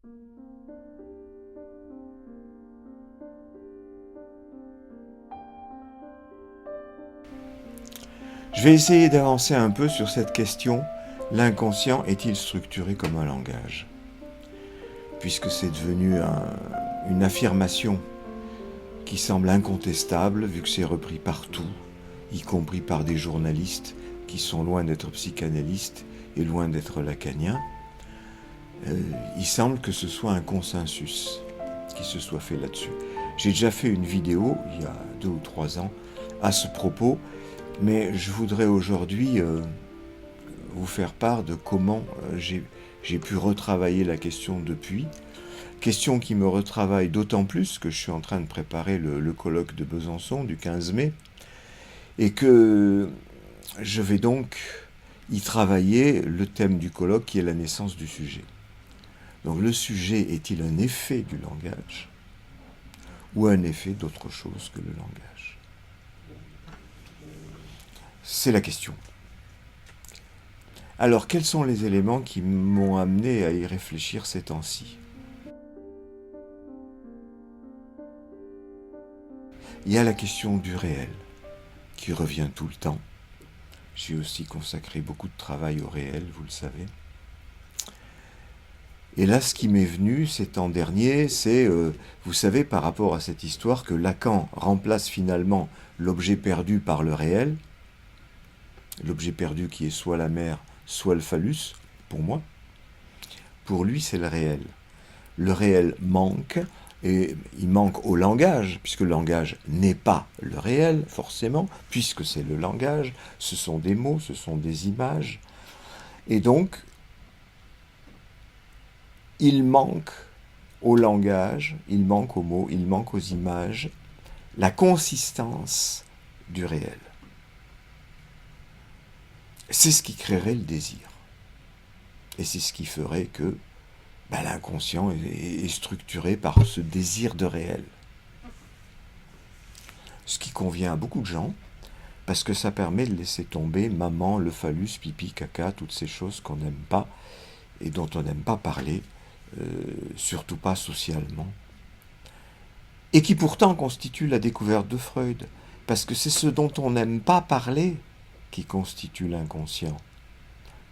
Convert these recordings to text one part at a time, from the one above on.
Je vais essayer d'avancer un peu sur cette question. L'inconscient est-il structuré comme un langage? Puisque c'est devenu une affirmation qui semble incontestable, vu que c'est repris partout, y compris par des journalistes qui sont loin d'être psychanalystes et loin d'être lacaniens. Il semble que ce soit un consensus qui se soit fait là-dessus. J'ai déjà fait une vidéo, il y a 2 ou 3 ans, à ce propos, mais je voudrais aujourd'hui vous faire part de comment j'ai pu retravailler la question depuis. Question qui me retravaille d'autant plus que je suis en train de préparer le colloque de Besançon du 15 mai et que je vais donc y travailler le thème du colloque qui est la naissance du sujet. Donc le sujet est-il un effet du langage ou un effet d'autre chose que le langage? C'est la question. Alors, quels sont les éléments qui m'ont amené à y réfléchir ces temps-ci? Il y a la question du réel, qui revient tout le temps. J'ai aussi consacré beaucoup de travail au réel, vous le savez. Et là, ce qui m'est venu ces temps derniers, c'est, vous savez, par rapport à cette histoire, que Lacan remplace finalement l'objet perdu par le réel, l'objet perdu qui est soit la mer, soit le phallus, pour moi. Pour lui, c'est le réel. Le réel manque, et il manque au langage, puisque le langage n'est pas le réel, forcément, puisque c'est le langage, ce sont des mots, ce sont des images. Et donc, il manque au langage, il manque aux mots, il manque aux images, la consistance du réel. C'est ce qui créerait le désir. Et c'est ce qui ferait que l'inconscient est structuré par ce désir de réel. Ce qui convient à beaucoup de gens, parce que ça permet de laisser tomber maman, le phallus, pipi, caca, toutes ces choses qu'on n'aime pas et dont on n'aime pas parler, surtout pas socialement. Et qui pourtant constituent la découverte de Freud, parce que c'est ce dont on n'aime pas parler qui constitue l'inconscient.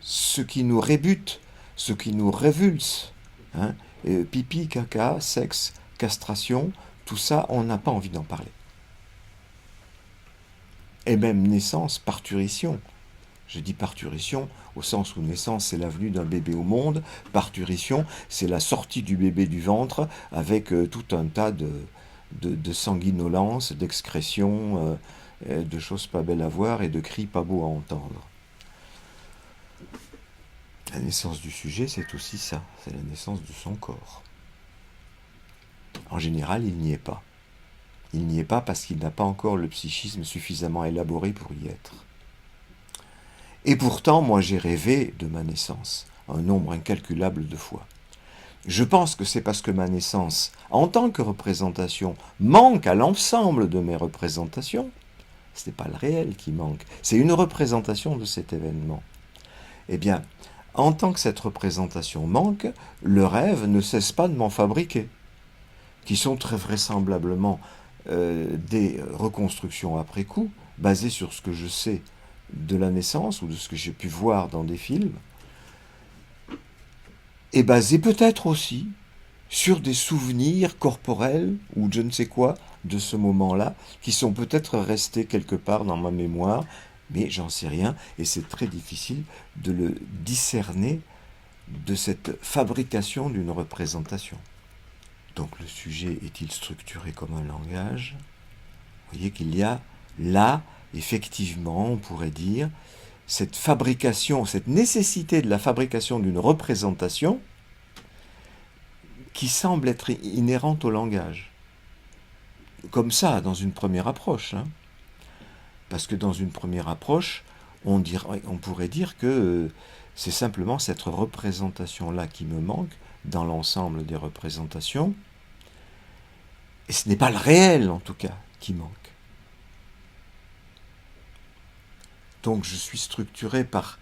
Ce qui nous rébute, ce qui nous révulse, pipi, caca, sexe, castration, tout ça, on n'a pas envie d'en parler. Et même naissance, parturition. Je dis parturition au sens où naissance, c'est la venue d'un bébé au monde. Parturition, c'est la sortie du bébé du ventre avec tout un tas de sanguinolence, d'excrétions, de choses pas belles à voir et de cris pas beaux à entendre. La naissance du sujet, c'est aussi ça, c'est la naissance de son corps. En général, il n'y est pas. Il n'y est pas parce qu'il n'a pas encore le psychisme suffisamment élaboré pour y être. Et pourtant, moi j'ai rêvé de ma naissance, un nombre incalculable de fois. Je pense que c'est parce que ma naissance, en tant que représentation, manque à l'ensemble de mes représentations. Ce n'est pas le réel qui manque, c'est une représentation de cet événement. Eh bien, en tant que cette représentation manque, le rêve ne cesse pas de m'en fabriquer, qui sont très vraisemblablement des reconstructions après coup, basées sur ce que je sais de la naissance ou de ce que j'ai pu voir dans des films, et basées peut-être aussi sur des souvenirs corporels ou je ne sais quoi de ce moment-là, qui sont peut-être restés quelque part dans ma mémoire, mais j'en sais rien, et c'est très difficile de le discerner de cette fabrication d'une représentation. Donc le sujet est-il structuré comme un langage? Vous voyez qu'il y a là, effectivement, on pourrait dire, cette fabrication, cette nécessité de la fabrication d'une représentation qui semble être inhérente au langage. Comme ça, dans une première approche. Parce que dans une première approche, on pourrait dire que c'est simplement cette représentation-là qui me manque dans l'ensemble des représentations. Et ce n'est pas le réel, en tout cas, qui manque. Donc je suis structuré par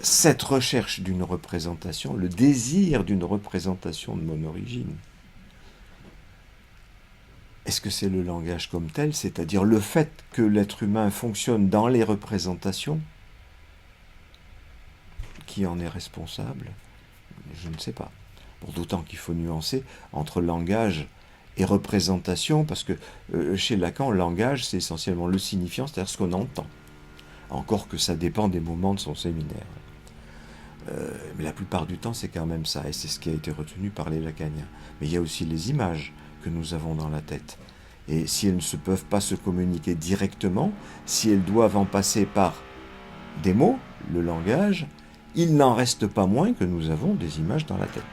cette recherche d'une représentation, le désir d'une représentation de mon origine, est-ce que c'est le langage comme tel, c'est-à-dire le fait que l'être humain fonctionne dans les représentations, qui en est responsable? Je ne sais pas. Pour d'autant qu'il faut nuancer entre langage et représentation, parce que chez Lacan, le langage, c'est essentiellement le signifiant, c'est-à-dire ce qu'on entend. Encore que ça dépend des moments de son séminaire. Mais la plupart du temps, c'est quand même ça, et c'est ce qui a été retenu par les lacaniens. Mais il y a aussi les images que nous avons dans la tête. Et si elles ne peuvent pas se communiquer directement, si elles doivent en passer par des mots, le langage, il n'en reste pas moins que nous avons des images dans la tête.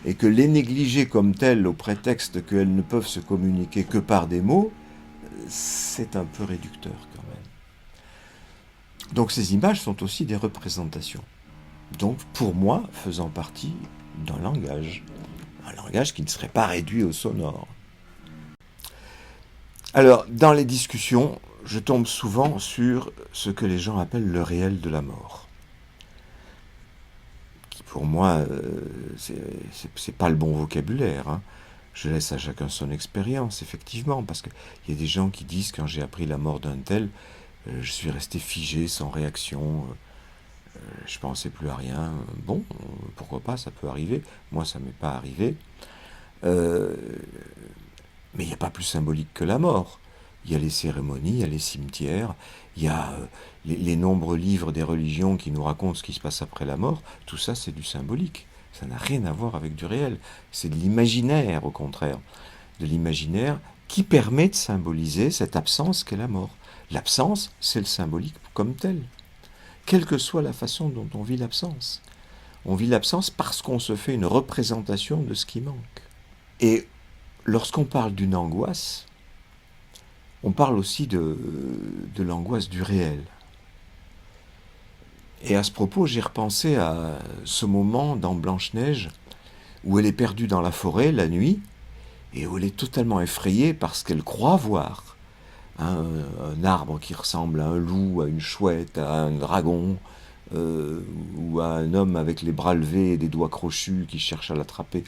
Et que les négliger comme telles au prétexte qu'elles ne peuvent se communiquer que par des mots, c'est un peu réducteur quand même. Donc ces images sont aussi des représentations. Donc pour moi, faisant partie d'un langage. Un langage qui ne serait pas réduit au sonore. Alors, dans les discussions, je tombe souvent sur ce que les gens appellent le réel de la mort. Qui pour moi, c'est pas le bon vocabulaire. Hein. Je laisse à chacun son expérience, effectivement, parce qu'il y a des gens qui disent, quand j'ai appris la mort d'un tel, je suis resté figé, sans réaction, je pensais plus à rien. Bon, pourquoi pas, ça peut arriver. Moi, ça m'est pas arrivé. Mais il n'y a pas plus symbolique que la mort. Il y a les cérémonies, il y a les cimetières, il y a les nombreux livres des religions qui nous racontent ce qui se passe après la mort. Tout ça, c'est du symbolique. Ça n'a rien à voir avec du réel. C'est de l'imaginaire, au contraire. De l'imaginaire qui permet de symboliser cette absence qu'est la mort. L'absence, c'est le symbolique comme tel. Quelle que soit la façon dont on vit l'absence. On vit l'absence parce qu'on se fait une représentation de ce qui manque. Et lorsqu'on parle d'une angoisse, on parle aussi de l'angoisse du réel. Et à ce propos, j'ai repensé à ce moment dans Blanche-Neige où elle est perdue dans la forêt la nuit et où elle est totalement effrayée parce qu'elle croit voir un arbre qui ressemble à un loup, à une chouette, à un dragon, ou à un homme avec les bras levés et des doigts crochus qui cherche à l'attraper.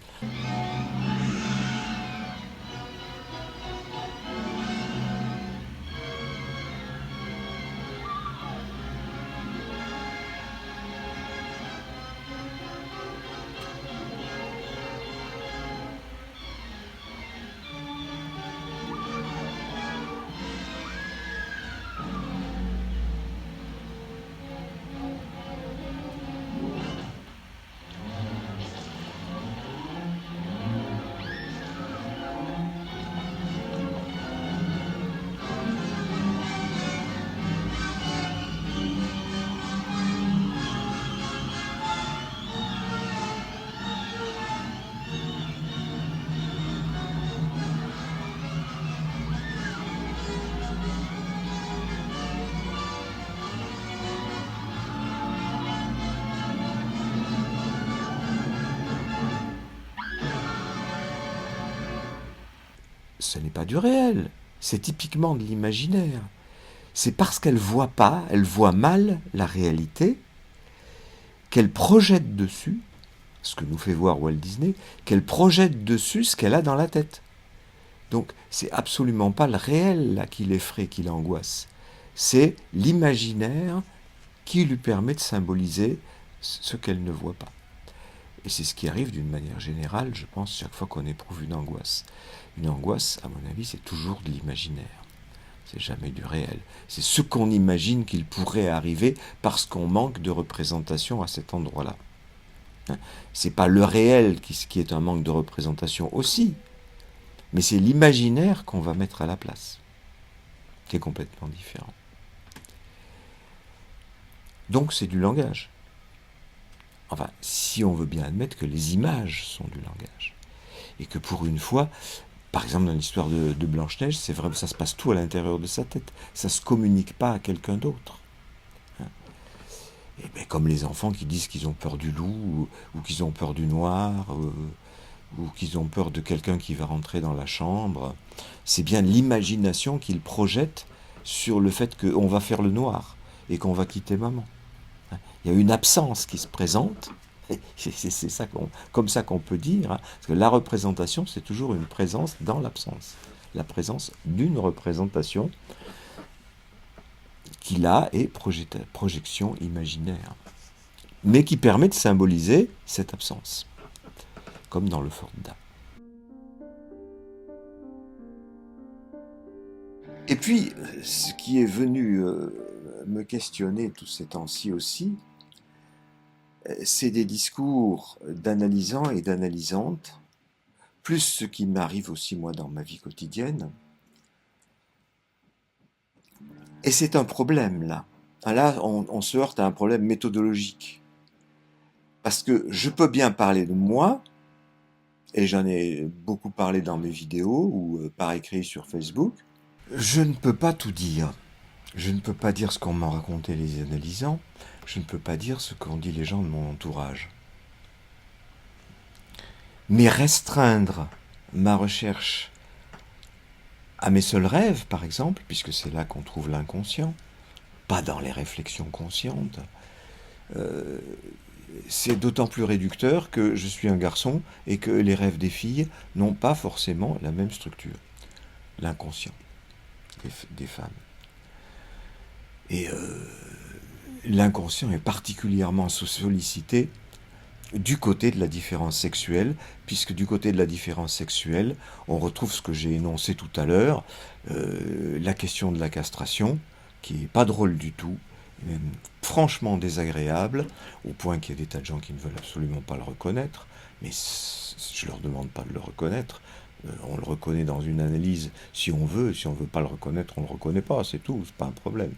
Ce n'est pas du réel, c'est typiquement de l'imaginaire. C'est parce qu'elle voit pas, elle voit mal la réalité, qu'elle projette dessus, ce que nous fait voir Walt Disney, qu'elle projette dessus ce qu'elle a dans la tête. Donc c'est absolument pas le réel là qui l'effraie, qui l'angoisse. C'est l'imaginaire qui lui permet de symboliser ce qu'elle ne voit pas. Et c'est ce qui arrive d'une manière générale, je pense, chaque fois qu'on éprouve une angoisse. Une angoisse, à mon avis, c'est toujours de l'imaginaire. C'est jamais du réel. C'est ce qu'on imagine qu'il pourrait arriver parce qu'on manque de représentation à cet endroit-là. C'est pas le réel qui est un manque de représentation aussi, mais c'est l'imaginaire qu'on va mettre à la place, qui est complètement différent. Donc c'est du langage. Enfin, si on veut bien admettre que les images sont du langage. Et que pour une fois, par exemple dans l'histoire de Blanche-Neige, c'est vrai, ça se passe tout à l'intérieur de sa tête. Ça ne se communique pas à quelqu'un d'autre. Et bien, comme les enfants qui disent qu'ils ont peur du loup, ou qu'ils ont peur du noir, ou qu'ils ont peur de quelqu'un qui va rentrer dans la chambre, c'est bien l'imagination qu'ils projettent sur le fait qu'on va faire le noir et qu'on va quitter maman. Il y a une absence qui se présente. C'est ça comme ça qu'on peut dire, hein, parce que la représentation, c'est toujours une présence dans l'absence. La présence d'une représentation qui là est projection imaginaire, mais qui permet de symboliser cette absence, comme dans le Forda. Et puis, ce qui est venu me questionner tous ces temps-ci aussi, c'est des discours d'analysants et d'analysantes, plus ce qui m'arrive aussi moi dans ma vie quotidienne. Et c'est un problème là. Là, on se heurte à un problème méthodologique. Parce que je peux bien parler de moi, et j'en ai beaucoup parlé dans mes vidéos ou par écrit sur Facebook. Je ne peux pas tout dire. Je ne peux pas dire ce qu'ont m'ont raconté les analysants. Je ne peux pas dire ce qu'ont dit les gens de mon entourage. Mais restreindre ma recherche à mes seuls rêves, par exemple, puisque c'est là qu'on trouve l'inconscient, pas dans les réflexions conscientes, c'est d'autant plus réducteur que je suis un garçon et que les rêves des filles n'ont pas forcément la même structure. L'inconscient des femmes. Et l'inconscient est particulièrement sollicité du côté de la différence sexuelle, puisque du côté de la différence sexuelle, on retrouve ce que j'ai énoncé tout à l'heure, la question de la castration, qui n'est pas drôle du tout, même franchement désagréable, au point qu'il y a des tas de gens qui ne veulent absolument pas le reconnaître, mais je ne leur demande pas de le reconnaître. On le reconnaît dans une analyse si on veut pas le reconnaître, on ne le reconnaît pas, c'est tout, c'est pas un problème.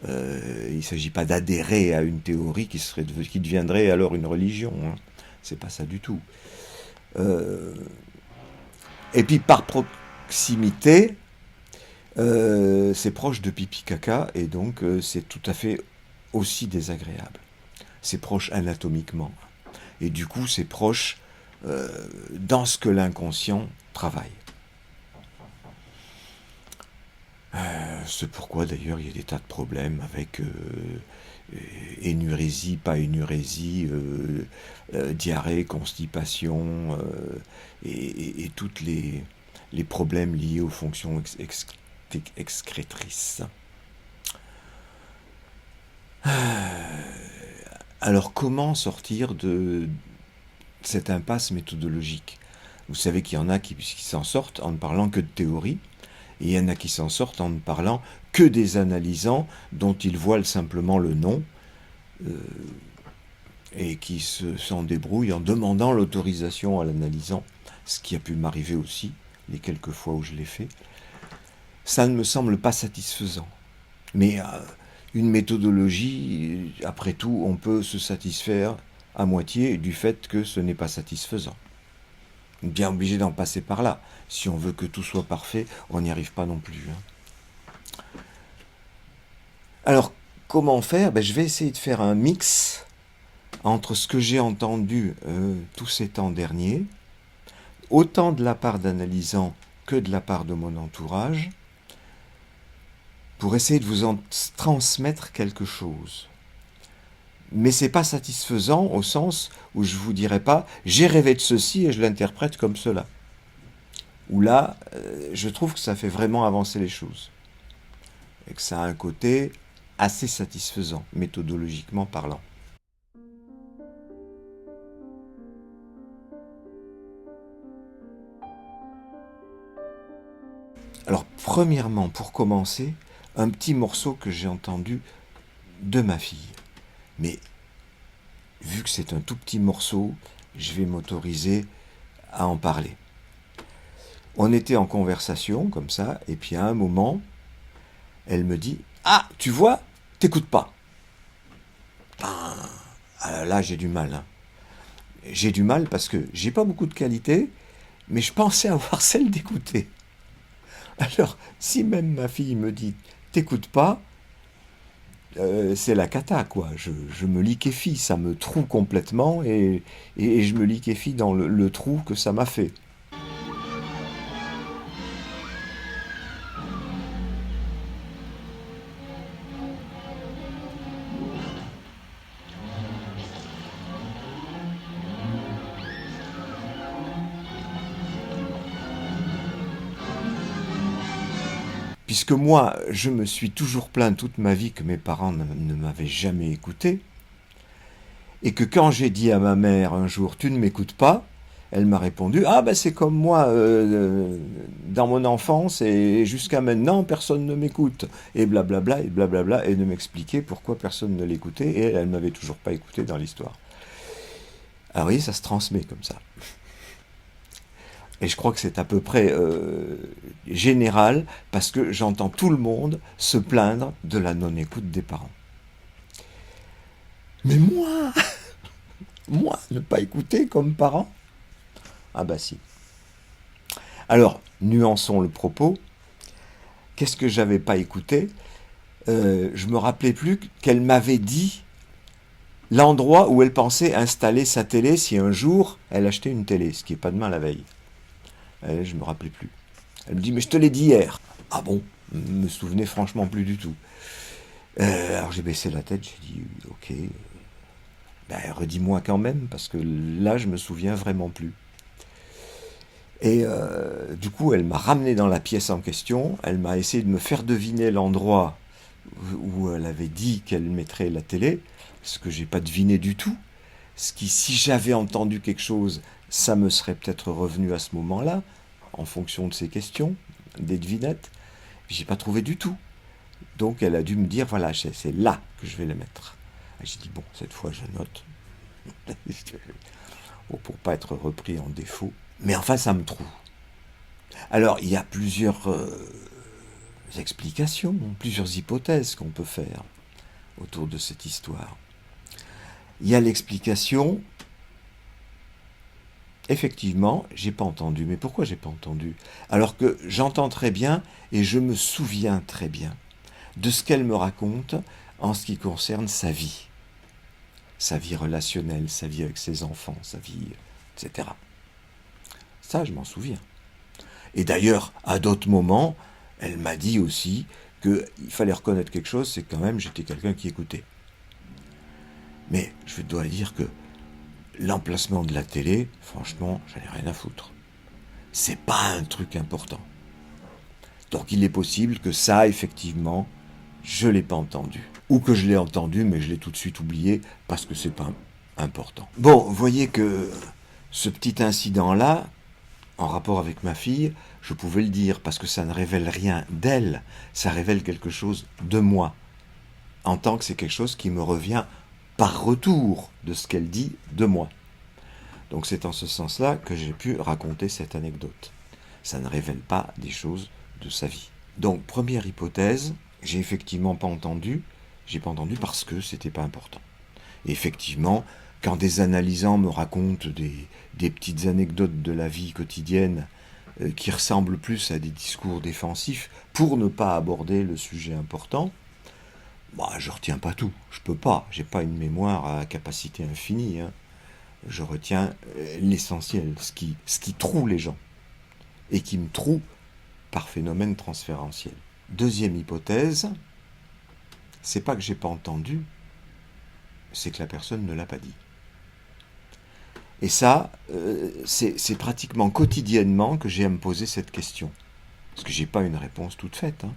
Il ne s'agit pas d'adhérer à une théorie qui deviendrait alors une religion, hein. C'est pas ça du tout. Et puis par proximité, c'est proche de pipi caca, et donc c'est tout à fait aussi désagréable. C'est proche anatomiquement. Et du coup, c'est proche dans ce que l'inconscient travaille. C'est pourquoi d'ailleurs il y a des tas de problèmes avec énurésie, pas énurésie, diarrhée, constipation, et tous les problèmes liés aux fonctions excrétrices. Alors comment sortir de cette impasse méthodologique? Vous savez qu'il y en a qui s'en sortent en ne parlant que de théorie, et il y en a qui s'en sortent en ne parlant que des analysants dont ils voilent simplement le nom, et qui s'en débrouillent en demandant l'autorisation à l'analysant, ce qui a pu m'arriver aussi, les quelques fois où je l'ai fait. Ça ne me semble pas satisfaisant. Mais une méthodologie, après tout, on peut se satisfaire à moitié du fait que ce n'est pas satisfaisant. Bien obligé d'en passer par là. Si on veut que tout soit parfait, on n'y arrive pas non plus. Alors, comment faire? Je vais essayer de faire un mix entre ce que j'ai entendu tous ces temps derniers, autant de la part d'analysants que de la part de mon entourage, pour essayer de vous en transmettre quelque chose. Mais c'est pas satisfaisant au sens où je vous dirai pas j'ai rêvé de ceci et je l'interprète comme cela. Où là, je trouve que ça fait vraiment avancer les choses. Et que ça a un côté assez satisfaisant, méthodologiquement parlant. Alors, premièrement, pour commencer, un petit morceau que j'ai entendu de ma fille. Mais vu que c'est un tout petit morceau, je vais m'autoriser à en parler. On était en conversation, comme ça, et puis à un moment, elle me dit « Ah, tu vois, t'écoutes pas !» Là, j'ai du mal. J'ai du mal parce que j'ai pas beaucoup de qualité, mais je pensais avoir celle d'écouter. Alors, si même ma fille me dit « T'écoutes pas !» c'est la cata, quoi. Je me liquéfie, ça me troue complètement, et je me liquéfie dans le trou que ça m'a fait. puisque moi, je me suis toujours plaint toute ma vie que mes parents ne m'avaient jamais écouté, et que quand j'ai dit à ma mère un jour « tu ne m'écoutes pas », elle m'a répondu « ah ben c'est comme moi, dans mon enfance, et jusqu'à maintenant, personne ne m'écoute », et blablabla, et de m'expliquer pourquoi personne ne l'écoutait, et elle ne m'avait toujours pas écouté dans l'histoire. Ah oui, ça se transmet comme ça. Et je crois que c'est à peu près général, parce que j'entends tout le monde se plaindre de la non-écoute des parents. Mais moi, ne pas écouter comme parent? Ah bah si. Alors, nuançons le propos. Qu'est-ce que j'avais pas écouté? Je me rappelais plus qu'elle m'avait dit l'endroit où elle pensait installer sa télé si un jour elle achetait une télé, ce qui n'est pas demain la veille. Je me rappelais plus. Elle me dit, mais je te l'ai dit hier. Ah bon? Je me souvenais franchement plus du tout. Alors j'ai baissé la tête, j'ai dit, ok, ben, redis-moi quand même, parce que là je me souviens vraiment plus. Et du coup, elle m'a ramené dans la pièce en question, elle m'a essayé de me faire deviner l'endroit où elle avait dit qu'elle mettrait la télé, ce que j'ai pas deviné du tout, ce qui, si j'avais entendu quelque chose, ça me serait peut-être revenu à ce moment-là, en fonction de ces questions, des devinettes, j'ai pas trouvé du tout. Donc elle a dû me dire, voilà, c'est là que je vais les mettre. J'ai dit, bon, cette fois je note, pour pas être repris en défaut. Mais enfin, ça me trouve. Alors, il y a plusieurs explications, plusieurs hypothèses qu'on peut faire autour de cette histoire. Il y a l'explication, effectivement, j'ai pas entendu. Mais pourquoi j'ai pas entendu? Alors que j'entends très bien et je me souviens très bien de ce qu'elle me raconte en ce qui concerne sa vie relationnelle, sa vie avec ses enfants, sa vie, etc. Ça, je m'en souviens. Et d'ailleurs, à d'autres moments, elle m'a dit aussi qu'il fallait reconnaître quelque chose, c'est que quand même j'étais quelqu'un qui écoutait. Mais je dois dire que l'emplacement de la télé, franchement, j'en ai rien à foutre. C'est pas un truc important. Donc il est possible que ça, effectivement, je l'ai pas entendu. Ou que je l'ai entendu, mais je l'ai tout de suite oublié parce que c'est pas important. Bon, vous voyez que ce petit incident-là, en rapport avec ma fille, je pouvais le dire parce que ça ne révèle rien d'elle, ça révèle quelque chose de moi, en tant que c'est quelque chose qui me revient par retour de ce qu'elle dit de moi. Donc c'est en ce sens-là que j'ai pu raconter cette anecdote. Ça ne révèle pas des choses de sa vie. Donc première hypothèse, j'ai effectivement pas entendu, j'ai pas entendu parce que c'était pas important. Et effectivement, quand des analysants me racontent des petites anecdotes de la vie quotidienne qui ressemblent plus à des discours défensifs pour ne pas aborder le sujet important, bah, je retiens pas tout. Je peux pas. J'ai pas une mémoire à capacité infinie. Hein. Je retiens l'essentiel, ce qui troue les gens et qui me troue par phénomène transférentiel. Deuxième hypothèse, c'est pas que j'ai pas entendu, c'est que la personne ne l'a pas dit. Et ça, c'est pratiquement quotidiennement que j'ai à me poser cette question. Parce que j'ai pas une réponse toute faite. Hein.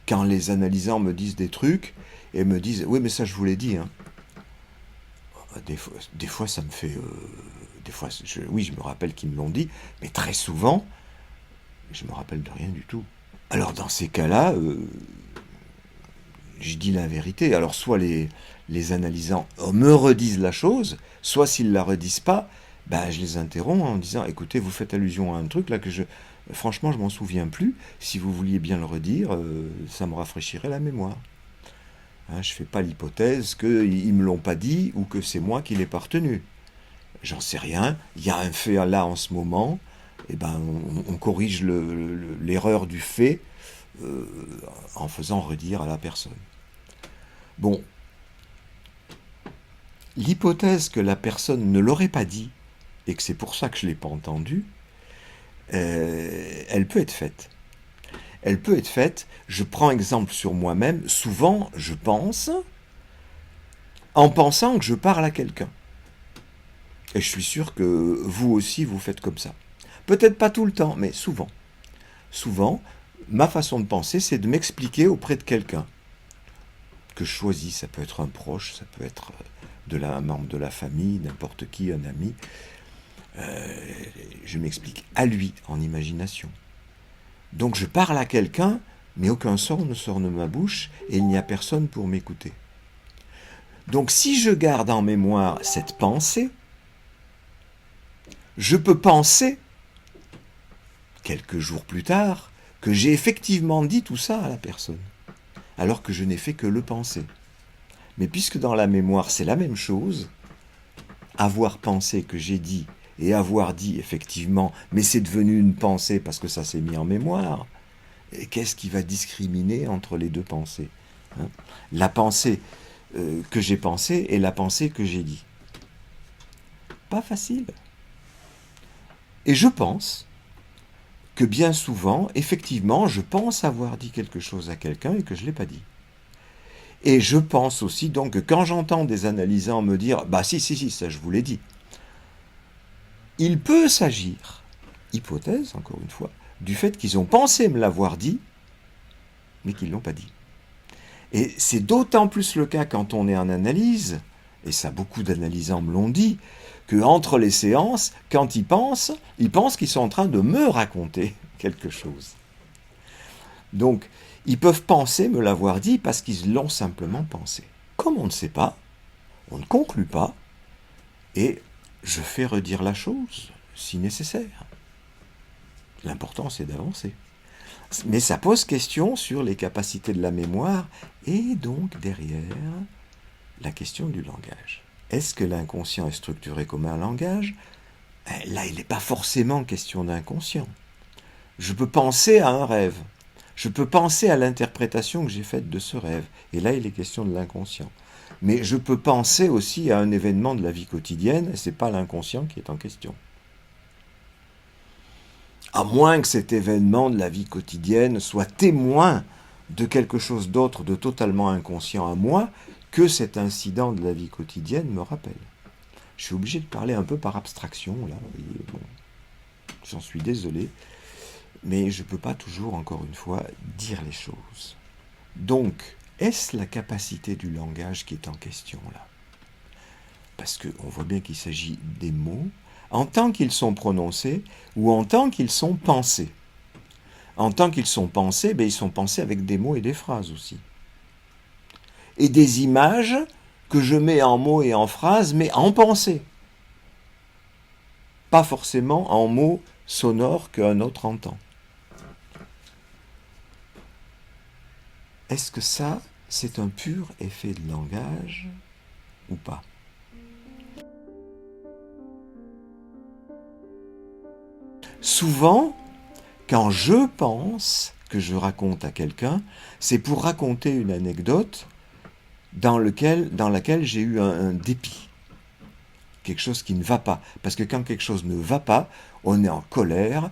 Quand les analysants me disent des trucs, et me disent « oui, mais ça, je vous l'ai dit. Hein. » Des fois, ça me fait... oui, je me rappelle qu'ils me l'ont dit, mais très souvent, je me rappelle de rien du tout. Alors, dans ces cas-là, je dis la vérité. Alors, soit les analysants me redisent la chose, soit s'ils ne la redisent pas, ben, je les interromps en disant « écoutez, vous faites allusion à un truc là que franchement, je m'en souviens plus. Si vous vouliez bien le redire, ça me rafraîchirait la mémoire. » Hein, je ne fais pas l'hypothèse qu'ils ne me l'ont pas dit ou que c'est moi qui ne l'ai pas retenu. J'en sais rien. Il y a un fait là en ce moment. Et ben, on corrige l'erreur du fait en faisant redire à la personne. Bon. L'hypothèse que la personne ne l'aurait pas dit et que c'est pour ça que je ne l'ai pas entendu, elle peut être faite. Elle peut être faite, je prends exemple sur moi-même, souvent je pense en pensant que je parle à quelqu'un. Et je suis sûr que vous aussi vous faites comme ça. Peut-être pas tout le temps, mais souvent. Souvent, ma façon de penser, c'est de m'expliquer auprès de quelqu'un que je choisis. Ça peut être un proche, ça peut être un membre de la famille, n'importe qui, un ami. Je m'explique à lui, en imagination. Donc je parle à quelqu'un, mais aucun son ne sort de ma bouche et il n'y a personne pour m'écouter. Donc si je garde en mémoire cette pensée, je peux penser, quelques jours plus tard, que j'ai effectivement dit tout ça à la personne, alors que je n'ai fait que le penser. Mais puisque dans la mémoire c'est la même chose, avoir pensé que j'ai dit et avoir dit effectivement, mais c'est devenu une pensée parce que ça s'est mis en mémoire, et qu'est-ce qui va discriminer entre les deux pensées, hein? La pensée que j'ai pensée et la pensée que j'ai dit. Pas facile. Et je pense que bien souvent, effectivement, je pense avoir dit quelque chose à quelqu'un et que je ne l'ai pas dit. Et je pense aussi donc que quand j'entends des analysants me dire « bah si, ça je vous l'ai dit », il peut s'agir, hypothèse encore une fois, du fait qu'ils ont pensé me l'avoir dit, mais qu'ils ne l'ont pas dit. Et c'est d'autant plus le cas quand on est en analyse, et ça beaucoup d'analysants me l'ont dit, qu'entre les séances, quand ils pensent qu'ils sont en train de me raconter quelque chose. Donc, ils peuvent penser me l'avoir dit parce qu'ils l'ont simplement pensé. Comme on ne sait pas, on ne conclut pas, et je fais redire la chose, si nécessaire. L'important, c'est d'avancer. Mais ça pose question sur les capacités de la mémoire, et donc derrière, la question du langage. Est-ce que l'inconscient est structuré comme un langage ? Là, il n'est pas forcément question d'inconscient. Je peux penser à un rêve. Je peux penser à l'interprétation que j'ai faite de ce rêve. Et là, il est question de l'inconscient. Mais je peux penser aussi à un événement de la vie quotidienne, et ce n'est pas l'inconscient qui est en question. À moins que cet événement de la vie quotidienne soit témoin de quelque chose d'autre, de totalement inconscient à moi, que cet incident de la vie quotidienne me rappelle. Je suis obligé de parler un peu par abstraction, là. Bon, j'en suis désolé, mais je ne peux pas toujours, encore une fois, dire les choses. Donc, est-ce la capacité du langage qui est en question, là ? Parce qu'on voit bien qu'il s'agit des mots, en tant qu'ils sont prononcés ou en tant qu'ils sont pensés. En tant qu'ils sont pensés, ils sont pensés avec des mots et des phrases aussi. Et des images que je mets en mots et en phrases, mais en pensée. Pas forcément en mots sonores qu'un autre entend. Est-ce que ça, c'est un pur effet de langage ou pas ? Souvent, quand je pense que je raconte à quelqu'un, c'est pour raconter une anecdote dans laquelle j'ai eu un dépit. Quelque chose qui ne va pas. Parce que quand quelque chose ne va pas, on est en colère,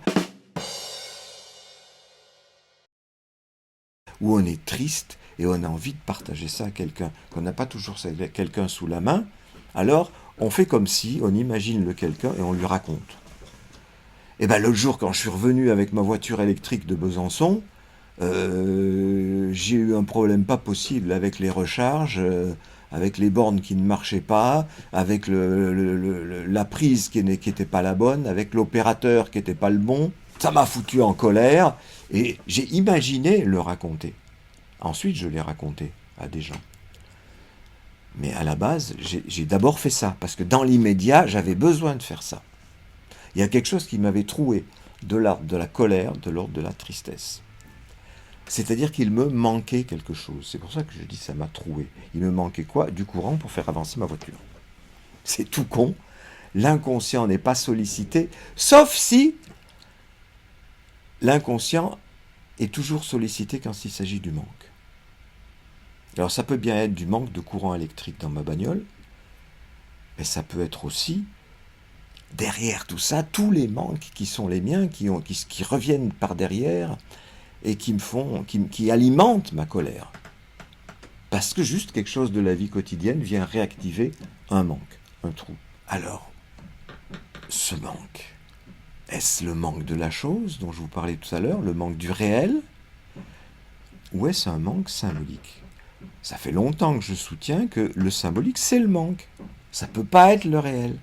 ou on est triste, et on a envie de partager ça à quelqu'un. Qu'on n'a pas toujours quelqu'un sous la main, alors on fait comme si, on imagine le quelqu'un et on lui raconte. Et l'autre jour, quand je suis revenu avec ma voiture électrique de Besançon, j'ai eu un problème pas possible avec les recharges, avec les bornes qui ne marchaient pas, avec la prise qui n'était pas la bonne, avec l'opérateur qui n'était pas le bon. Ça m'a foutu en colère et j'ai imaginé le raconter. Ensuite, je l'ai raconté à des gens. Mais à la base, j'ai d'abord fait ça, parce que dans l'immédiat, j'avais besoin de faire ça. Il y a quelque chose qui m'avait troué de l'ordre de la colère, de l'ordre de la tristesse. C'est-à-dire qu'il me manquait quelque chose. C'est pour ça que je dis ça m'a troué. Il me manquait quoi ? Du courant pour faire avancer ma voiture. C'est tout con. L'inconscient n'est pas sollicité, sauf si l'inconscient est toujours sollicité quand il s'agit du manque. Alors ça peut bien être du manque de courant électrique dans ma bagnole, mais ça peut être aussi, derrière tout ça, tous les manques qui sont les miens, qui reviennent par derrière et qui alimentent ma colère. Parce que juste quelque chose de la vie quotidienne vient réactiver un manque, un trou. Alors, ce manque, est-ce le manque de la chose dont je vous parlais tout à l'heure, le manque du réel ? ou est-ce un manque symbolique? Ça fait longtemps que je soutiens que le symbolique, c'est le manque. Ça ne peut pas être le réel.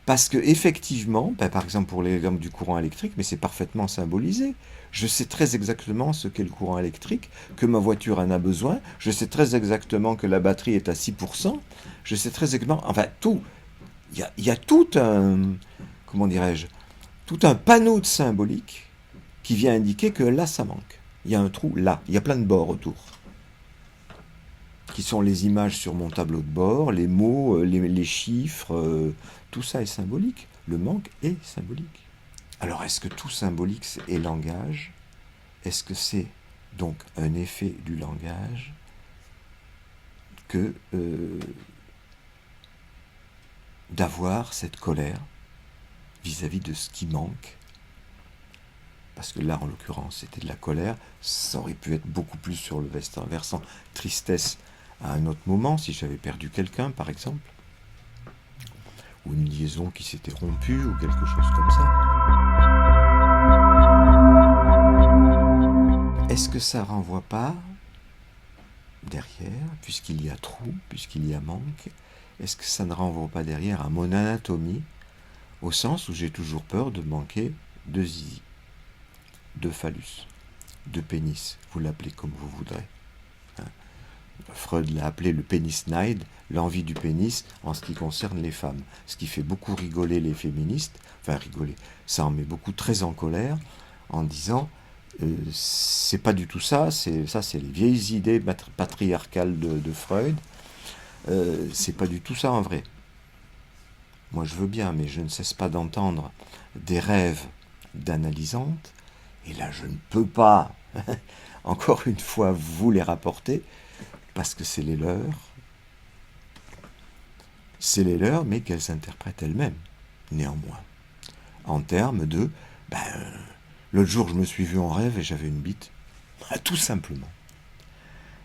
Parce que effectivement, par exemple pour l'exemple du courant électrique, mais c'est parfaitement symbolisé. Je sais très exactement ce qu'est le courant électrique, que ma voiture en a besoin, je sais très exactement que la batterie est à 6%, je sais très exactement, enfin tout. Il y a tout un, comment dirais-je, tout un panneau de symbolique qui vient indiquer que là, ça manque. Il y a un trou là, il y a plein de bords autour, qui sont les images sur mon tableau de bord, les mots, les chiffres, tout ça est symbolique. Le manque est symbolique. Alors, est-ce que tout symbolique est langage? Est-ce que c'est donc un effet du langage que d'avoir cette colère vis-à-vis de ce qui manque? Parce que là, en l'occurrence, c'était de la colère. Ça aurait pu être beaucoup plus sur le versant tristesse à un autre moment, si j'avais perdu quelqu'un, par exemple. Ou une liaison qui s'était rompue, ou quelque chose comme ça. Est-ce que ça renvoie pas derrière, puisqu'il y a trou, puisqu'il y a manque, est-ce que ça ne renvoie pas derrière à mon anatomie, au sens où j'ai toujours peur de manquer de zizi, de phallus, de pénis, vous l'appelez comme vous voudrez. Freud l'a appelé le pénisneid, l'envie du pénis en ce qui concerne les femmes. Ce qui fait beaucoup rigoler les féministes, enfin rigoler, ça en met beaucoup très en colère, en disant c'est pas du tout ça, c'est les vieilles idées patriarcales de Freud, c'est pas du tout ça en vrai. Moi je veux bien, mais je ne cesse pas d'entendre des rêves d'analysante, et là je ne peux pas, encore une fois, vous les rapporter, parce que c'est les leurs. C'est les leurs, mais qu'elles interprètent elles-mêmes, néanmoins. En termes de, l'autre jour je me suis vu en rêve et j'avais une bite. Tout simplement.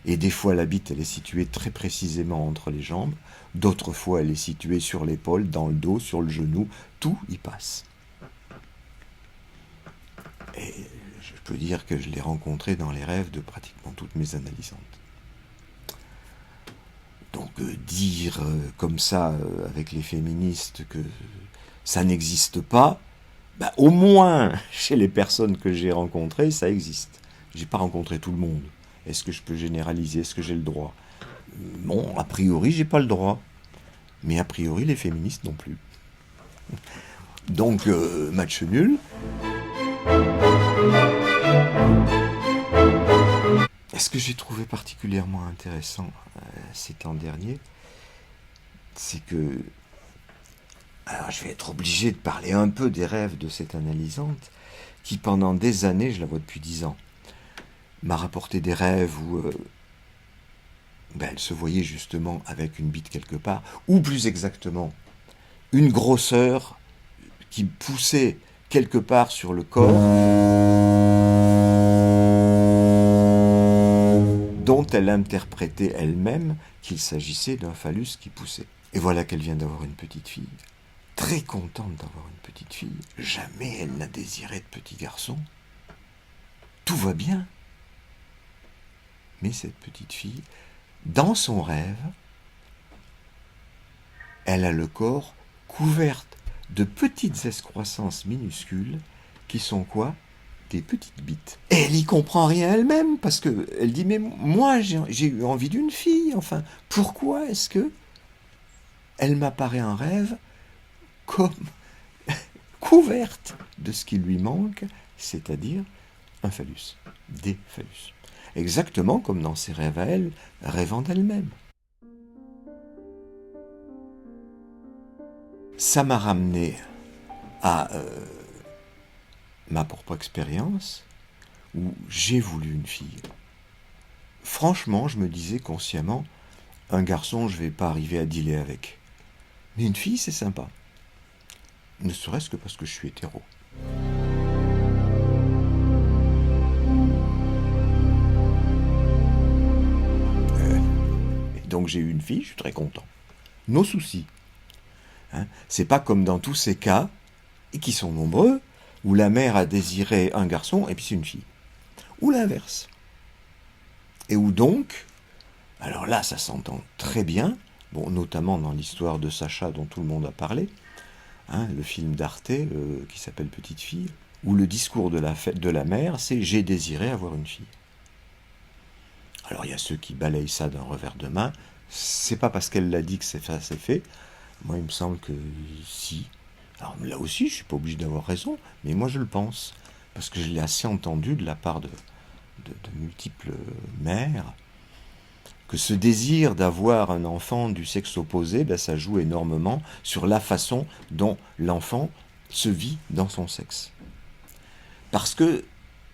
Et des fois la bite elle est située très précisément entre les jambes, d'autres fois elle est située sur l'épaule, dans le dos, sur le genou, tout y passe. Et je peux dire que je l'ai rencontré dans les rêves de pratiquement toutes mes analysantes. Donc dire comme ça avec les féministes que ça n'existe pas, au moins chez les personnes que j'ai rencontrées, ça existe. J'ai pas rencontré tout le monde. Est-ce que je peux généraliser? Est-ce que j'ai le droit? Bon, a priori, j'ai pas le droit. Mais a priori, les féministes non plus. Donc, match nul. Ce que j'ai trouvé particulièrement intéressant ces temps derniers, c'est que... Alors je vais être obligé de parler un peu des rêves de cette analysante, qui pendant des années, je la vois depuis 10 ans, m'a rapporté des rêves où elle se voyait justement avec une bite quelque part, ou plus exactement, une grosseur qui poussait quelque part sur le corps, dont elle interprétait elle-même qu'il s'agissait d'un phallus qui poussait. Et voilà qu'elle vient d'avoir une petite fille. Très contente d'avoir une petite fille. Jamais elle n'a désiré de petit garçon. Tout va bien. Mais cette petite fille, dans son rêve, elle a le corps couvert de petites excroissances minuscules qui sont quoi? Des petites bites. Et elle y comprend rien elle-même, parce que elle dit, mais moi j'ai eu envie d'une fille, enfin, pourquoi est-ce que elle m'apparaît en rêve comme couverte de ce qui lui manque, c'est-à-dire un phallus, des phallus. Exactement comme dans ses rêves à elle, rêvant d'elle-même. Ça m'a ramené à ma propre expérience, où j'ai voulu une fille. Franchement, je me disais consciemment, un garçon, je ne vais pas arriver à dealer avec. Mais une fille, c'est sympa. Ne serait-ce que parce que je suis hétéro. Donc j'ai eu une fille, je suis très content. Nos soucis. C'est pas comme dans tous ces cas, et qui sont nombreux, où la mère a désiré un garçon et puis c'est une fille. Ou l'inverse. Et où donc, alors là, ça s'entend très bien, bon, notamment dans l'histoire de Sacha dont tout le monde a parlé, hein, le film d'Arte qui s'appelle Petite fille, où le discours de la mère, c'est «j'ai désiré avoir une fille». Alors il y a ceux qui balayent ça d'un revers de main, c'est pas parce qu'elle l'a dit que c'est fait, moi il me semble que si. Alors là aussi, je suis pas obligé d'avoir raison, mais moi je le pense, parce que je l'ai assez entendu de la part de multiples mères, que ce désir d'avoir un enfant du sexe opposé, ben, ça joue énormément sur la façon dont l'enfant se vit dans son sexe. Parce que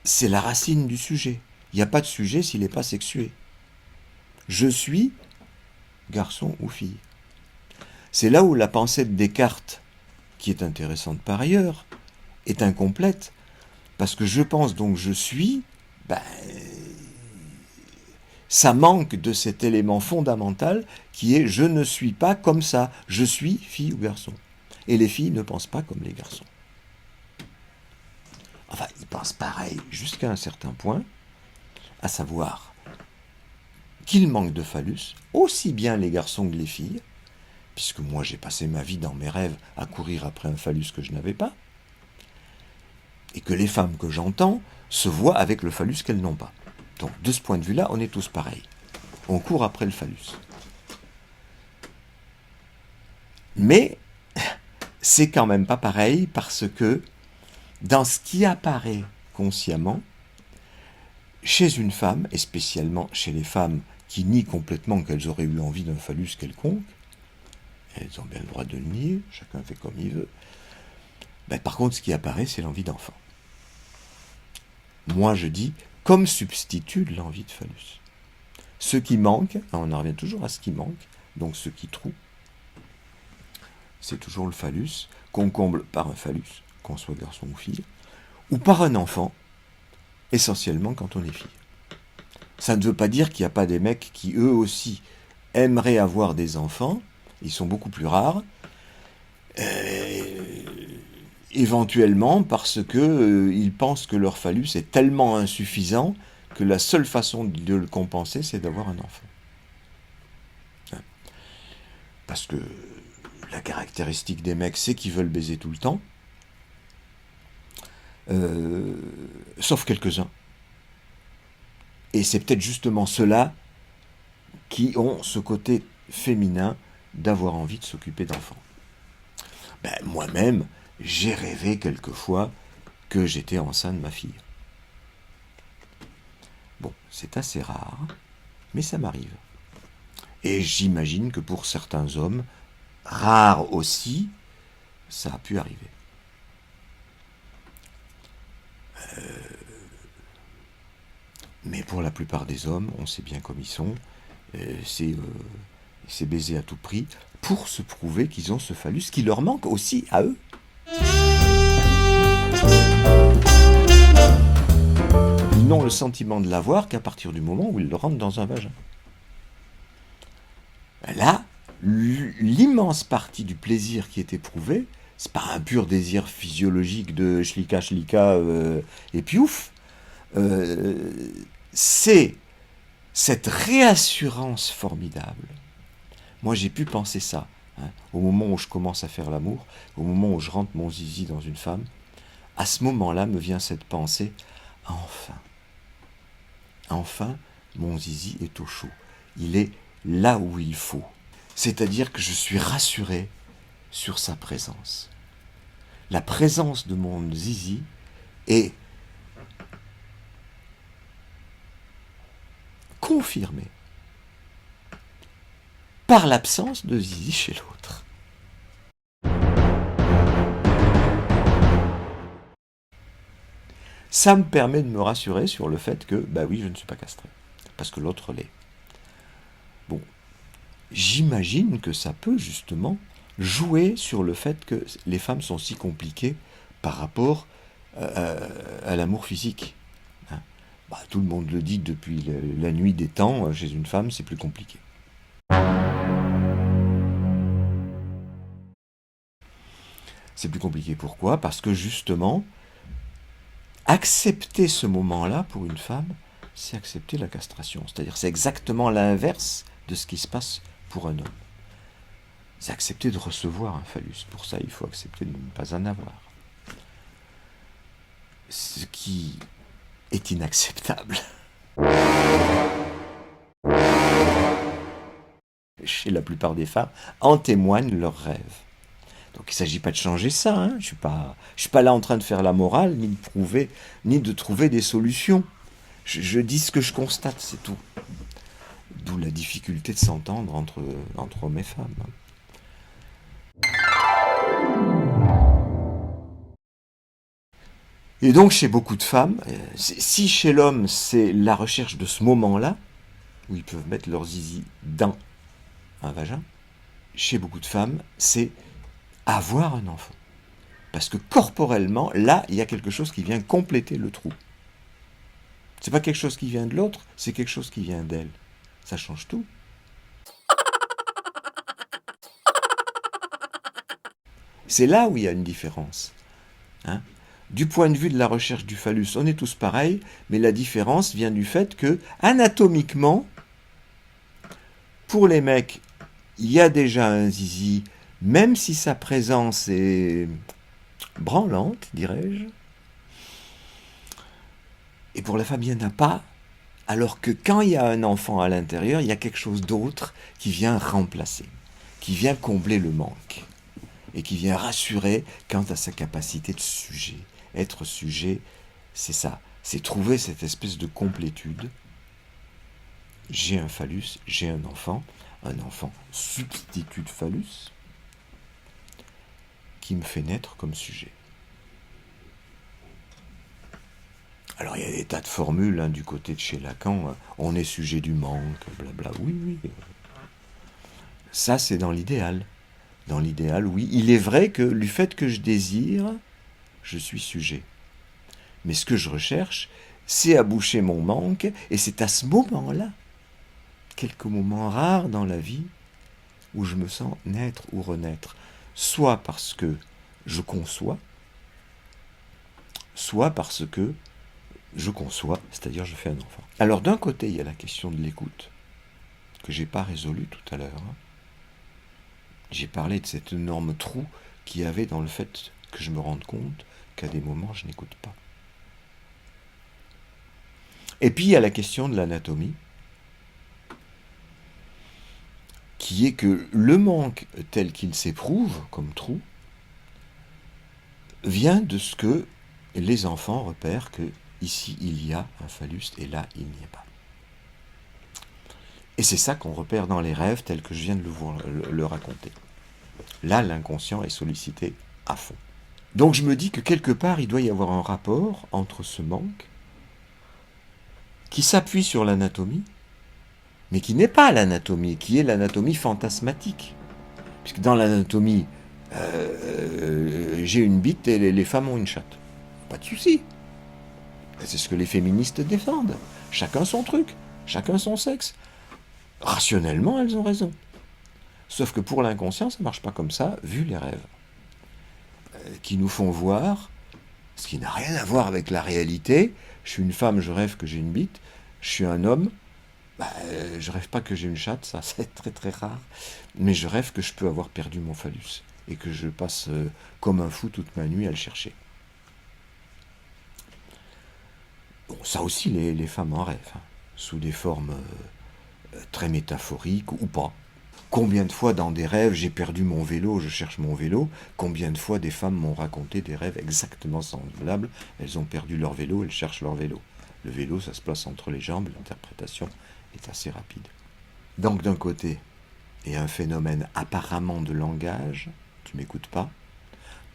c'est la racine du sujet. Il n'y a pas de sujet s'il n'est pas sexué. Je suis garçon ou fille. C'est là où la pensée de Descartes, qui est intéressante par ailleurs, est incomplète, parce que je pense donc je suis, ben, ça manque de cet élément fondamental qui est je ne suis pas comme ça, je suis fille ou garçon. Et les filles ne pensent pas comme les garçons. Enfin, ils pensent pareil jusqu'à un certain point, à savoir qu'ils manquent de phallus, aussi bien les garçons que les filles, puisque moi j'ai passé ma vie dans mes rêves à courir après un phallus que je n'avais pas, et que les femmes que j'entends se voient avec le phallus qu'elles n'ont pas. Donc de ce point de vue-là, on est tous pareils. On court après le phallus. Mais c'est quand même pas pareil parce que dans ce qui apparaît consciemment, chez une femme, et spécialement chez les femmes qui nient complètement qu'elles auraient eu envie d'un phallus quelconque, elles ont bien le droit de le nier, chacun fait comme il veut, ben, par contre ce qui apparaît c'est l'envie d'enfant. Moi je dis comme substitut de l'envie de phallus. Ce qui manque, on en revient toujours à ce qui manque, donc ce qui troue, c'est toujours le phallus, qu'on comble par un phallus, qu'on soit garçon ou fille, ou par un enfant, essentiellement quand on est fille. Ça ne veut pas dire qu'il n'y a pas des mecs qui eux aussi aimeraient avoir des enfants, ils sont beaucoup plus rares, éventuellement parce que ils pensent que leur phallus est tellement insuffisant que la seule façon de le compenser, c'est d'avoir un enfant. Parce que la caractéristique des mecs, c'est qu'ils veulent baiser tout le temps, sauf quelques-uns. Et c'est peut-être justement ceux-là qui ont ce côté féminin d'avoir envie de s'occuper d'enfants. Ben, moi-même, j'ai rêvé quelquefois que j'étais enceinte de ma fille. Bon, c'est assez rare, mais ça m'arrive. Et j'imagine que pour certains hommes, rares aussi, ça a pu arriver. Mais pour la plupart des hommes, on sait bien comme ils sont, c'est baiser à tout prix pour se prouver qu'ils ont ce phallus qui leur manque aussi à eux. Ils n'ont le sentiment de l'avoir qu'à partir du moment où ils le rentrent dans un vagin. Là, l'immense partie du plaisir qui est éprouvé, c'est pas un pur désir physiologique de schlika et puis ouf. C'est cette réassurance formidable. Moi, j'ai pu penser ça, hein, au moment où je commence à faire l'amour, au moment où je rentre mon zizi dans une femme. À ce moment-là me vient cette pensée, enfin, mon zizi est au chaud. Il est là où il faut. C'est-à-dire que je suis rassuré sur sa présence. La présence de mon zizi est confirmée par l'absence de zizi chez l'autre. Ça me permet de me rassurer sur le fait que, bah oui, je ne suis pas castré, parce que l'autre l'est. Bon, j'imagine que ça peut justement jouer sur le fait que les femmes sont si compliquées par rapport à l'amour physique. Hein. Bah, tout le monde le dit depuis la nuit des temps, chez une femme, c'est plus compliqué. C'est plus compliqué, pourquoi ? Parce que justement, accepter ce moment-là pour une femme, c'est accepter la castration. C'est-à-dire c'est exactement l'inverse de ce qui se passe pour un homme. C'est accepter de recevoir un phallus. Pour ça, il faut accepter de ne pas en avoir. Ce qui est inacceptable chez la plupart des femmes, en témoignent leurs rêves. Donc il ne s'agit pas de changer ça, hein. Je suis pas là en train de faire la morale, ni de prouver, ni de trouver des solutions. Je dis ce que je constate, c'est tout. D'où la difficulté de s'entendre entre hommes et femmes. Et donc chez beaucoup de femmes, si chez l'homme c'est la recherche de ce moment-là, où ils peuvent mettre leur zizi dans un vagin, chez beaucoup de femmes, c'est avoir un enfant. Parce que corporellement, là, il y a quelque chose qui vient compléter le trou. C'est pas quelque chose qui vient de l'autre, c'est quelque chose qui vient d'elle. Ça change tout. C'est là où il y a une différence. Hein ? Du point de vue de la recherche du phallus, on est tous pareils, mais la différence vient du fait que, anatomiquement, pour les mecs, il y a déjà un zizi, même si sa présence est branlante, dirais-je. Et pour la femme, il n'y en a pas, alors que quand il y a un enfant à l'intérieur, il y a quelque chose d'autre qui vient remplacer, qui vient combler le manque, et qui vient rassurer quant à sa capacité de sujet. Être sujet, c'est ça, c'est trouver cette espèce de complétude. J'ai un phallus, j'ai un enfant substitut de phallus, qui me fait naître comme sujet. Alors il y a des tas de formules, hein, du côté de chez Lacan, on est sujet du manque, blabla, oui. Ça c'est dans l'idéal. Dans l'idéal, oui, il est vrai que du fait que je désire, je suis sujet. Mais ce que je recherche, c'est à boucher mon manque, et c'est à ce moment-là, quelques moments rares dans la vie, où je me sens naître ou renaître, soit parce que je conçois, soit parce que je conçois, c'est-à-dire je fais un enfant. Alors d'un côté, il y a la question de l'écoute, que je n'ai pas résolue tout à l'heure. J'ai parlé de cet énorme trou qu'il y avait dans le fait que je me rende compte qu'à des moments, je n'écoute pas. Et puis, il y a la question de l'anatomie, qui est que le manque tel qu'il s'éprouve comme trou vient de ce que les enfants repèrent que ici il y a un phallus et là il n'y a pas. Et c'est ça qu'on repère dans les rêves tels que je viens de le raconter. Là, l'inconscient est sollicité à fond. Donc je me dis que quelque part, il doit y avoir un rapport entre ce manque qui s'appuie sur l'anatomie, mais qui n'est pas l'anatomie, qui est l'anatomie fantasmatique. Puisque dans l'anatomie, j'ai une bite et les femmes ont une chatte. Pas de souci. C'est ce que les féministes défendent. Chacun son truc, chacun son sexe. Rationnellement, elles ont raison. Sauf que pour l'inconscient, ça ne marche pas comme ça, vu les rêves. Qui nous font voir, ce qui n'a rien à voir avec la réalité. Je suis une femme, je rêve que j'ai une bite. Je suis un homme, je rêve pas que j'ai une chatte, ça c'est très très rare. Mais je rêve que je peux avoir perdu mon phallus. Et que je passe comme un fou toute ma nuit à le chercher. Bon, ça aussi, les femmes en rêvent, hein, sous des formes très métaphoriques ou pas. Combien de fois dans des rêves, j'ai perdu mon vélo, je cherche mon vélo. Combien de fois des femmes m'ont raconté des rêves exactement semblables. Elles ont perdu leur vélo, elles cherchent leur vélo. Le vélo, ça se place entre les jambes, l'interprétation est assez rapide. Donc d'un côté, il y a un phénomène apparemment de langage, tu m'écoutes pas.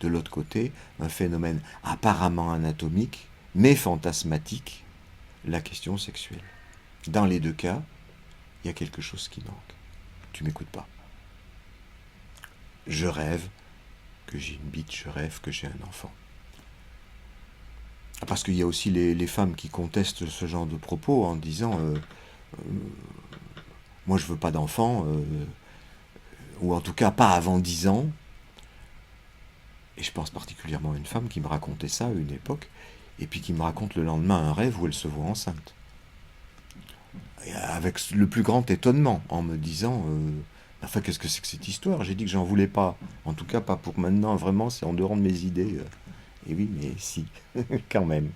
De l'autre côté, un phénomène apparemment anatomique, mais fantasmatique, la question sexuelle. Dans les deux cas, il y a quelque chose qui manque. Tu m'écoutes pas. Je rêve que j'ai une bite, je rêve que j'ai un enfant. Parce qu'il y a aussi les femmes qui contestent ce genre de propos en disant moi je veux pas d'enfant, ou en tout cas pas avant 10 ans. Et je pense particulièrement à une femme qui me racontait ça à une époque, et puis qui me raconte le lendemain un rêve où elle se voit enceinte. Et avec le plus grand étonnement, en me disant enfin, qu'est-ce que c'est que cette histoire? J'ai dit que j'en voulais pas. En tout cas, pas pour maintenant, vraiment, c'est en dehors de mes idées. Et oui, mais si, quand même.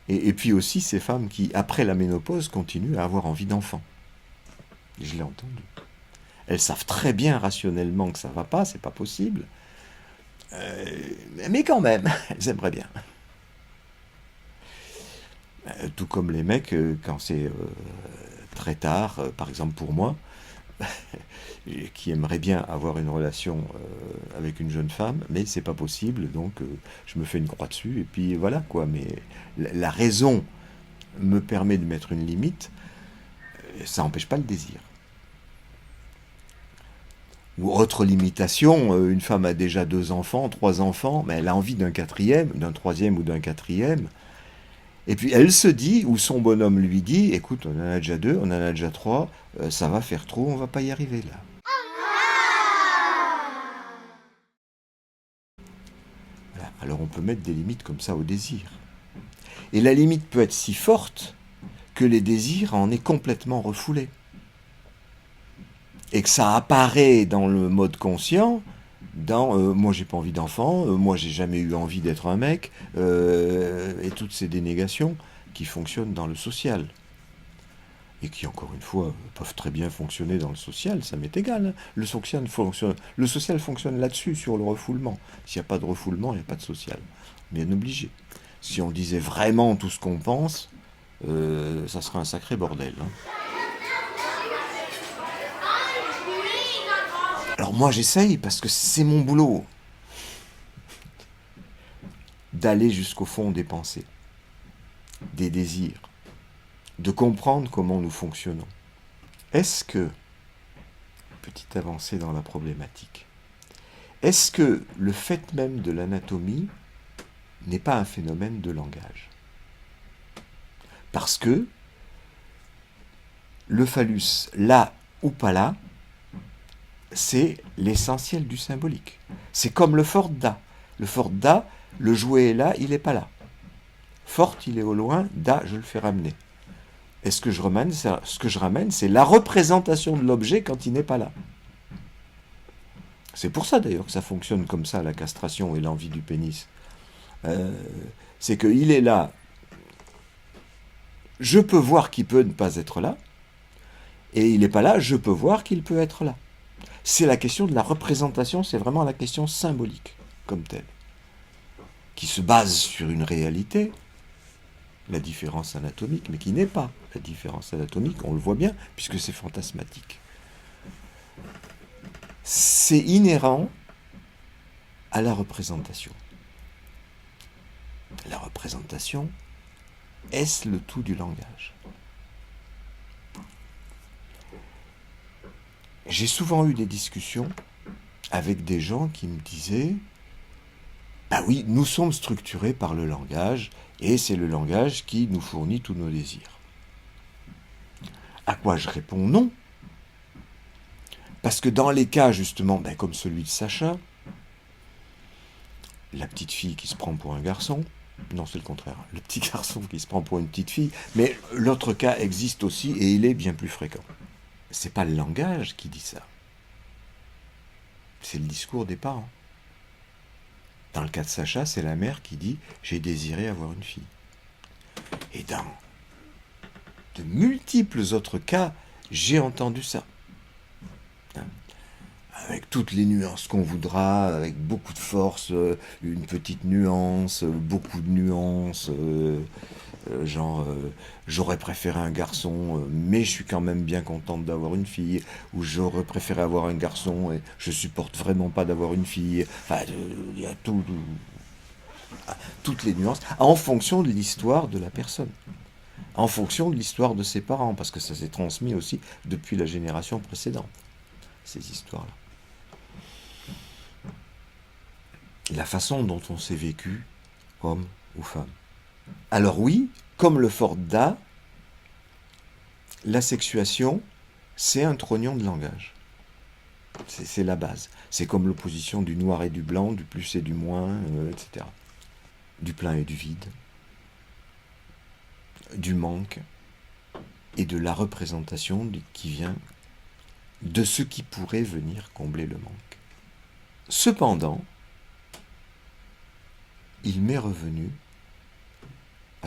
Et puis aussi ces femmes qui, après la ménopause, continuent à avoir envie d'enfants. Je l'ai entendu. Elles savent très bien rationnellement que ça va pas, c'est pas possible. Mais quand même, elles aimeraient bien. Tout comme les mecs, quand c'est très tard, par exemple pour moi, qui aimerait bien avoir une relation avec une jeune femme, mais c'est pas possible, donc je me fais une croix dessus, et puis voilà quoi. Mais la raison me permet de mettre une limite, ça n'empêche pas le désir. Ou autre limitation, une femme a déjà 2 enfants, 3 enfants, mais elle a envie d'un quatrième, d'un troisième ou d'un quatrième. Et puis elle se dit, ou son bonhomme lui dit, écoute, on en a déjà 2, on en a déjà 3, ça va faire trop, on va pas y arriver là. Voilà. Alors on peut mettre des limites comme ça au désir. Et la limite peut être si forte que les désirs en aient complètement refoulé. Et que ça apparaît dans le mode conscient, dans moi j'ai pas envie d'enfant, moi j'ai jamais eu envie d'être un mec, et toutes ces dénégations qui fonctionnent dans le social. Et qui, encore une fois, peuvent très bien fonctionner dans le social, ça m'est égal. Hein. Le social fonctionne là-dessus, sur le refoulement. S'il n'y a pas de refoulement, il n'y a pas de social. Bien obligé. Si on disait vraiment tout ce qu'on pense, ça serait un sacré bordel. Hein. Alors moi j'essaye, parce que c'est mon boulot, d'aller jusqu'au fond des pensées, des désirs, de comprendre comment nous fonctionnons. Est-ce que, petite avancée dans la problématique, est-ce que le fait même de l'anatomie n'est pas un phénomène de langage? Parce que le phallus, là ou pas là, c'est l'essentiel du symbolique. C'est comme le fort da. Le fort da, le jouet est là, il n'est pas là. Fort, il est au loin, da, je le fais ramener. Et ce que je ramène, c'est la représentation de l'objet quand il n'est pas là. C'est pour ça d'ailleurs que ça fonctionne comme ça, la castration et l'envie du pénis. C'est qu'il est là, je peux voir qu'il peut ne pas être là, et il n'est pas là, je peux voir qu'il peut être là. C'est la question de la représentation, c'est vraiment la question symbolique, comme telle, qui se base sur une réalité, la différence anatomique, mais qui n'est pas la différence anatomique, on le voit bien, puisque c'est fantasmatique. C'est inhérent à la représentation. La représentation, est-ce le tout du langage? J'ai souvent eu des discussions avec des gens qui me disaient « Bah oui, nous sommes structurés par le langage, et c'est le langage qui nous fournit tous nos désirs. » À quoi je réponds non. Parce que dans les cas, justement, comme celui de Sacha, la petite fille qui se prend pour un garçon, non, c'est le contraire, le petit garçon qui se prend pour une petite fille, mais l'autre cas existe aussi et il est bien plus fréquent. C'est pas le langage qui dit ça. C'est le discours des parents. Dans le cas de Sacha, c'est la mère qui dit « j'ai désiré avoir une fille ». Et dans de multiples autres cas, j'ai entendu ça. Avec toutes les nuances qu'on voudra, avec beaucoup de force, une petite nuance, beaucoup de nuances, genre j'aurais préféré un garçon, mais je suis quand même bien contente d'avoir une fille, ou j'aurais préféré avoir un garçon et je supporte vraiment pas d'avoir une fille. Enfin, il y a toutes les nuances, en fonction de l'histoire de la personne, en fonction de l'histoire de ses parents, parce que ça s'est transmis aussi depuis la génération précédente, ces histoires-là. La façon dont on s'est vécu, homme ou femme. Alors oui, comme le fort da, la sexuation, c'est un trognon de langage. C'est la base. C'est comme l'opposition du noir et du blanc, du plus et du moins, etc. Du plein et du vide. Du manque. et de la représentation qui vient de ce qui pourrait venir combler le manque. Cependant, il m'est revenu,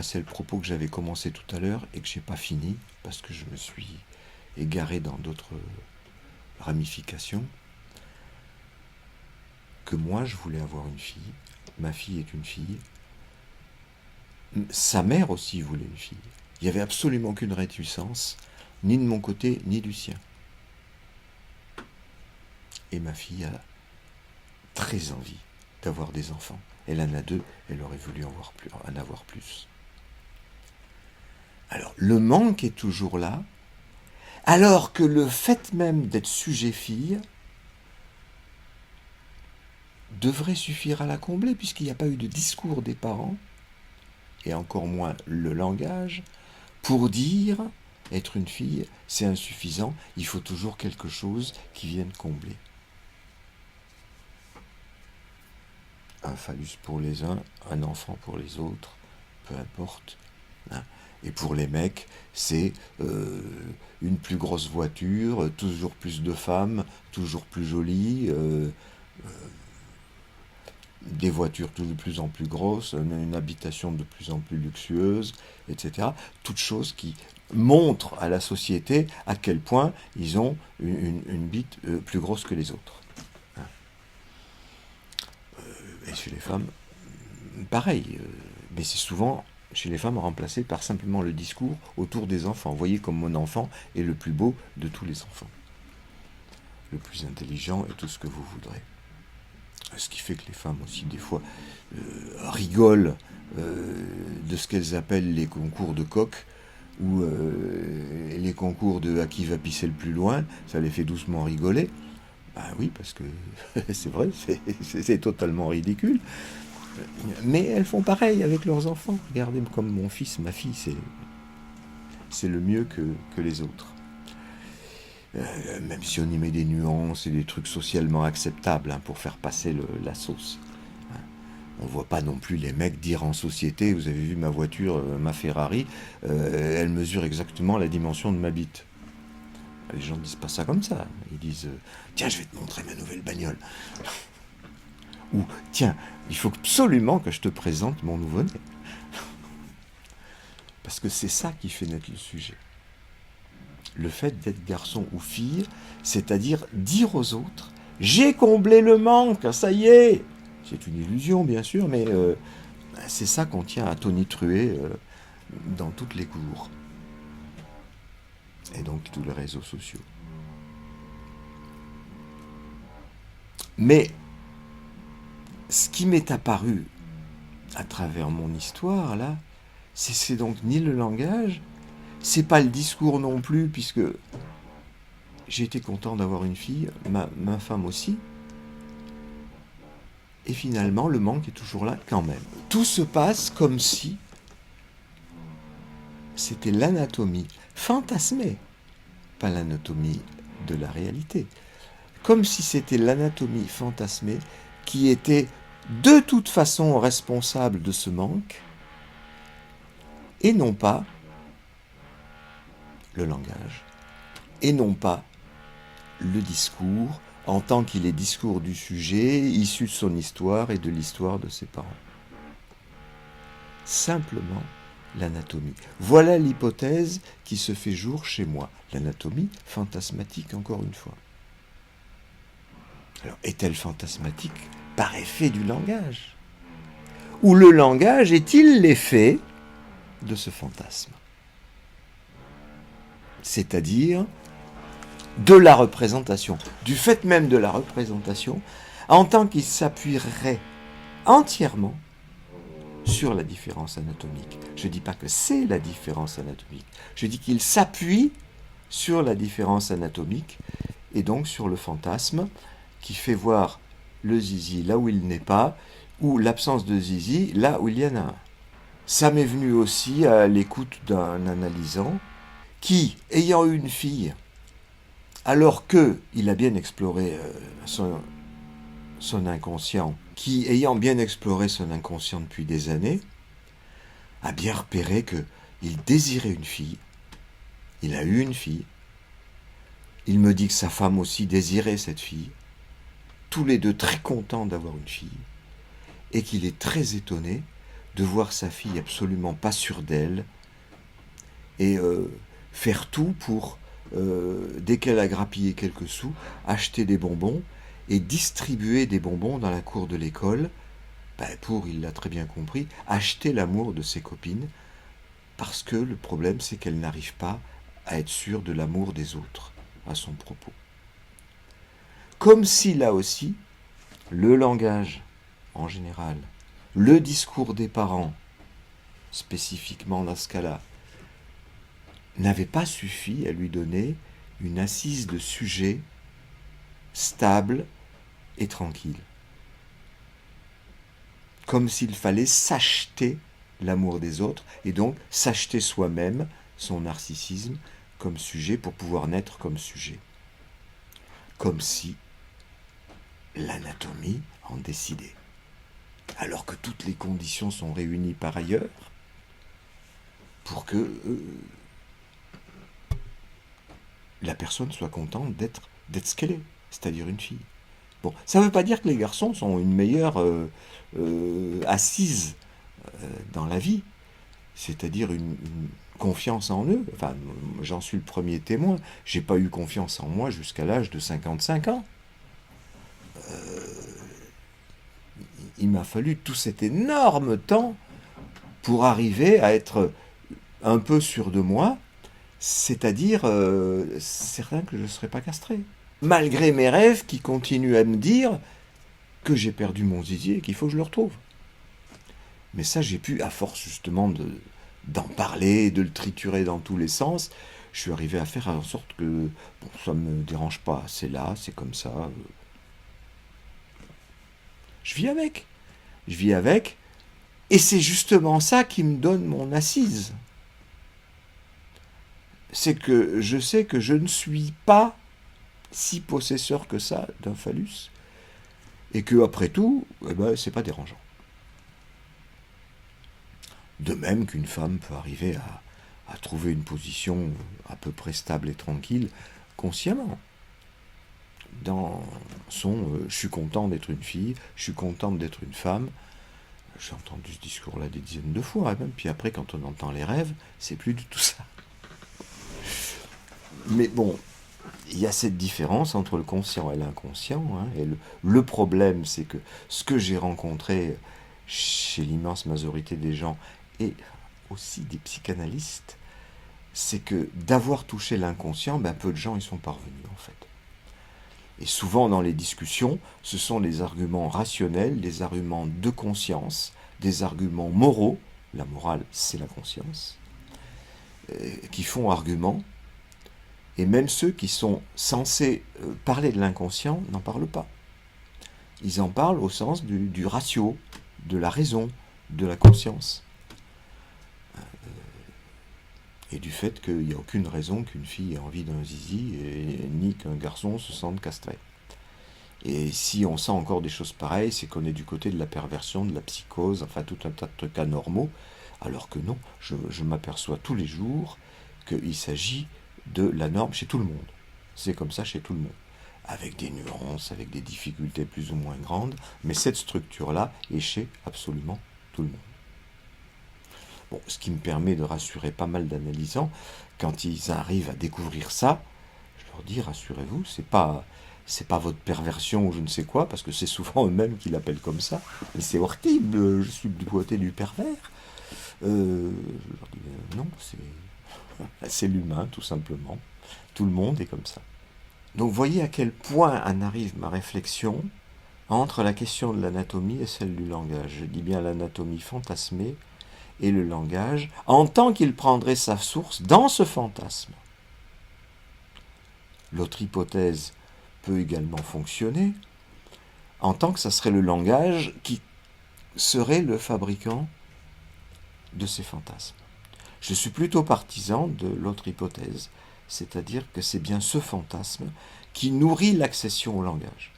c'est le propos que j'avais commencé tout à l'heure et que je n'ai pas fini parce que je me suis égaré dans d'autres ramifications, que moi je voulais avoir une fille, ma fille est une fille, sa mère aussi voulait une fille. Il n'y avait absolument aucune réticence, ni de mon côté, ni du sien. Et ma fille a très envie d'avoir des enfants. Elle en a 2, elle aurait voulu en avoir plus. Alors, le manque est toujours là, alors que le fait même d'être sujet fille devrait suffire à la combler, puisqu'il n'y a pas eu de discours des parents, et encore moins le langage, pour dire être une fille, c'est insuffisant, il faut toujours quelque chose qui vienne combler. Un phallus pour les uns, un enfant pour les autres, peu importe. Et pour les mecs, c'est une plus grosse voiture, toujours plus de femmes, toujours plus jolies, des voitures de plus en plus grosses, une habitation de plus en plus luxueuse, etc. Toutes choses qui montrent à la société à quel point ils ont une bite plus grosse que les autres. Et chez les femmes, pareil, mais c'est souvent chez les femmes remplacé par simplement le discours autour des enfants. Vous voyez comme mon enfant est le plus beau de tous les enfants, le plus intelligent et tout ce que vous voudrez. Ce qui fait que les femmes aussi des fois rigolent de ce qu'elles appellent les concours de coq ou les concours de à qui va pisser le plus loin, ça les fait doucement rigoler. Ben oui, parce que c'est vrai, c'est totalement ridicule. Mais elles font pareil avec leurs enfants. Regardez comme mon fils, ma fille, c'est le mieux que les autres. Même si on y met des nuances et des trucs socialement acceptables pour faire passer la sauce. On ne voit pas non plus les mecs dire en société, vous avez vu ma voiture, ma Ferrari, elle mesure exactement la dimension de ma bite. Les gens ne disent pas ça comme ça. Ils disent, tiens, je vais te montrer ma nouvelle bagnole. Ou, tiens, il faut absolument que je te présente mon nouveau-né. Parce que c'est ça qui fait naître le sujet. Le fait d'être garçon ou fille, c'est-à-dire dire aux autres, j'ai comblé le manque, ça y est. C'est une illusion, bien sûr, mais c'est ça qu'on tient à tonitruer dans toutes les cours. Et donc tous les réseaux sociaux. Mais ce qui m'est apparu à travers mon histoire, là, c'est donc ni le langage, c'est pas le discours non plus, puisque j'ai été content d'avoir une fille, ma femme aussi. Et finalement, le manque est toujours là quand même. Tout se passe comme si c'était l'anatomie fantasmée, pas l'anatomie de la réalité. Comme si c'était l'anatomie fantasmée qui était de toute façon responsable de ce manque, et non pas le langage, et non pas le discours, en tant qu'il est discours du sujet, issu de son histoire et de l'histoire de ses parents. Simplement l'anatomie. Voilà l'hypothèse qui se fait jour chez moi. L'anatomie fantasmatique, encore une fois. Alors, est-elle fantasmatique par effet du langage? Ou le langage est-il l'effet de ce fantasme? C'est-à-dire de la représentation, du fait même de la représentation, en tant qu'il s'appuierait entièrement sur la différence anatomique. Je ne dis pas que c'est la différence anatomique, je dis qu'il s'appuie sur la différence anatomique et donc sur le fantasme qui fait voir le zizi là où il n'est pas, ou l'absence de zizi là où il y en a un. Ça m'est venu aussi à l'écoute d'un analysant qui, ayant eu une fille, alors qu'il a bien exploré son inconscient, qui, ayant bien exploré son inconscient depuis des années, a bien repéré qu'il désirait une fille, Il a eu une fille. Il me dit que sa femme aussi désirait cette fille. Tous les deux très contents d'avoir une fille. Et qu'il est très étonné de voir sa fille absolument pas sûre d'elle et faire tout pour, dès qu'elle a grappillé quelques sous, acheter des bonbons et distribuer des bonbons dans la cour de l'école pour, il l'a très bien compris, acheter l'amour de ses copines, parce que le problème c'est qu'elle n'arrive pas à être sûre de l'amour des autres à son propos. Comme si là aussi, le langage en général, le discours des parents, spécifiquement dans ce cas-là, n'avait pas suffi à lui donner une assise de sujet stable et tranquille. Comme s'il fallait s'acheter l'amour des autres et donc s'acheter soi-même son narcissisme comme sujet pour pouvoir naître comme sujet. Comme si l'anatomie en décidait. Alors que toutes les conditions sont réunies par ailleurs pour que la personne soit contente d'être ce qu'elle est, c'est-à-dire une fille. Bon, ça ne veut pas dire que les garçons sont une meilleure assise dans la vie, c'est-à-dire une confiance en eux. Enfin, j'en suis le premier témoin. J'ai pas eu confiance en moi jusqu'à l'âge de 55 ans. Il m'a fallu tout cet énorme temps pour arriver à être un peu sûr de moi, c'est-à-dire certain que je ne serais pas castré. Malgré mes rêves qui continuent à me dire que j'ai perdu mon zizi et qu'il faut que je le retrouve. Mais ça, j'ai pu, à force justement d'en parler, de le triturer dans tous les sens, je suis arrivé à faire en sorte que bon, ça ne me dérange pas, c'est là, c'est comme ça. Je vis avec, et c'est justement ça qui me donne mon assise. C'est que je sais que je ne suis pas si possesseur que ça d'un phallus, et que après tout, c'est pas dérangeant. De même qu'une femme peut arriver à trouver une position à peu près stable et tranquille, consciemment. Dans son je suis content d'être une fille, je suis contente d'être une femme. J'ai entendu ce discours-là des dizaines de fois, même. Puis après, quand on entend les rêves, c'est plus du tout ça. Mais bon, il y a cette différence entre le conscient et l'inconscient. Et le problème, c'est que ce que j'ai rencontré chez l'immense majorité des gens, et aussi des psychanalystes, c'est que d'avoir touché l'inconscient, peu de gens y sont parvenus en fait. Et souvent dans les discussions, ce sont les arguments rationnels, des arguments de conscience, des arguments moraux, la morale c'est la conscience, qui font argument, et même ceux qui sont censés parler de l'inconscient n'en parlent pas. Ils en parlent au sens du ratio, de la raison, de la conscience. Et du fait qu'il n'y a aucune raison qu'une fille ait envie d'un zizi, ni qu'un garçon se sente castré. Et si on sent encore des choses pareilles, c'est qu'on est du côté de la perversion, de la psychose, enfin tout un tas de trucs anormaux, alors que non, je m'aperçois tous les jours qu'il s'agit de la norme chez tout le monde. C'est comme ça chez tout le monde. Avec des nuances, avec des difficultés plus ou moins grandes, mais cette structure-là est chez absolument tout le monde. Bon, ce qui me permet de rassurer pas mal d'analysants, quand ils arrivent à découvrir ça, je leur dis, rassurez-vous, c'est pas votre perversion ou je ne sais quoi, parce que c'est souvent eux-mêmes qui l'appellent comme ça, mais c'est horrible, je suis du côté du pervers. Je leur dis, non, c'est l'humain, tout simplement. Tout le monde est comme ça. Donc, voyez à quel point en arrive ma réflexion entre la question de l'anatomie et celle du langage. Je dis bien l'anatomie fantasmée, et le langage, en tant qu'il prendrait sa source dans ce fantasme. L'autre hypothèse peut également fonctionner, en tant que ça serait le langage qui serait le fabricant de ces fantasmes. Je suis plutôt partisan de l'autre hypothèse, c'est-à-dire que c'est bien ce fantasme qui nourrit l'accession au langage.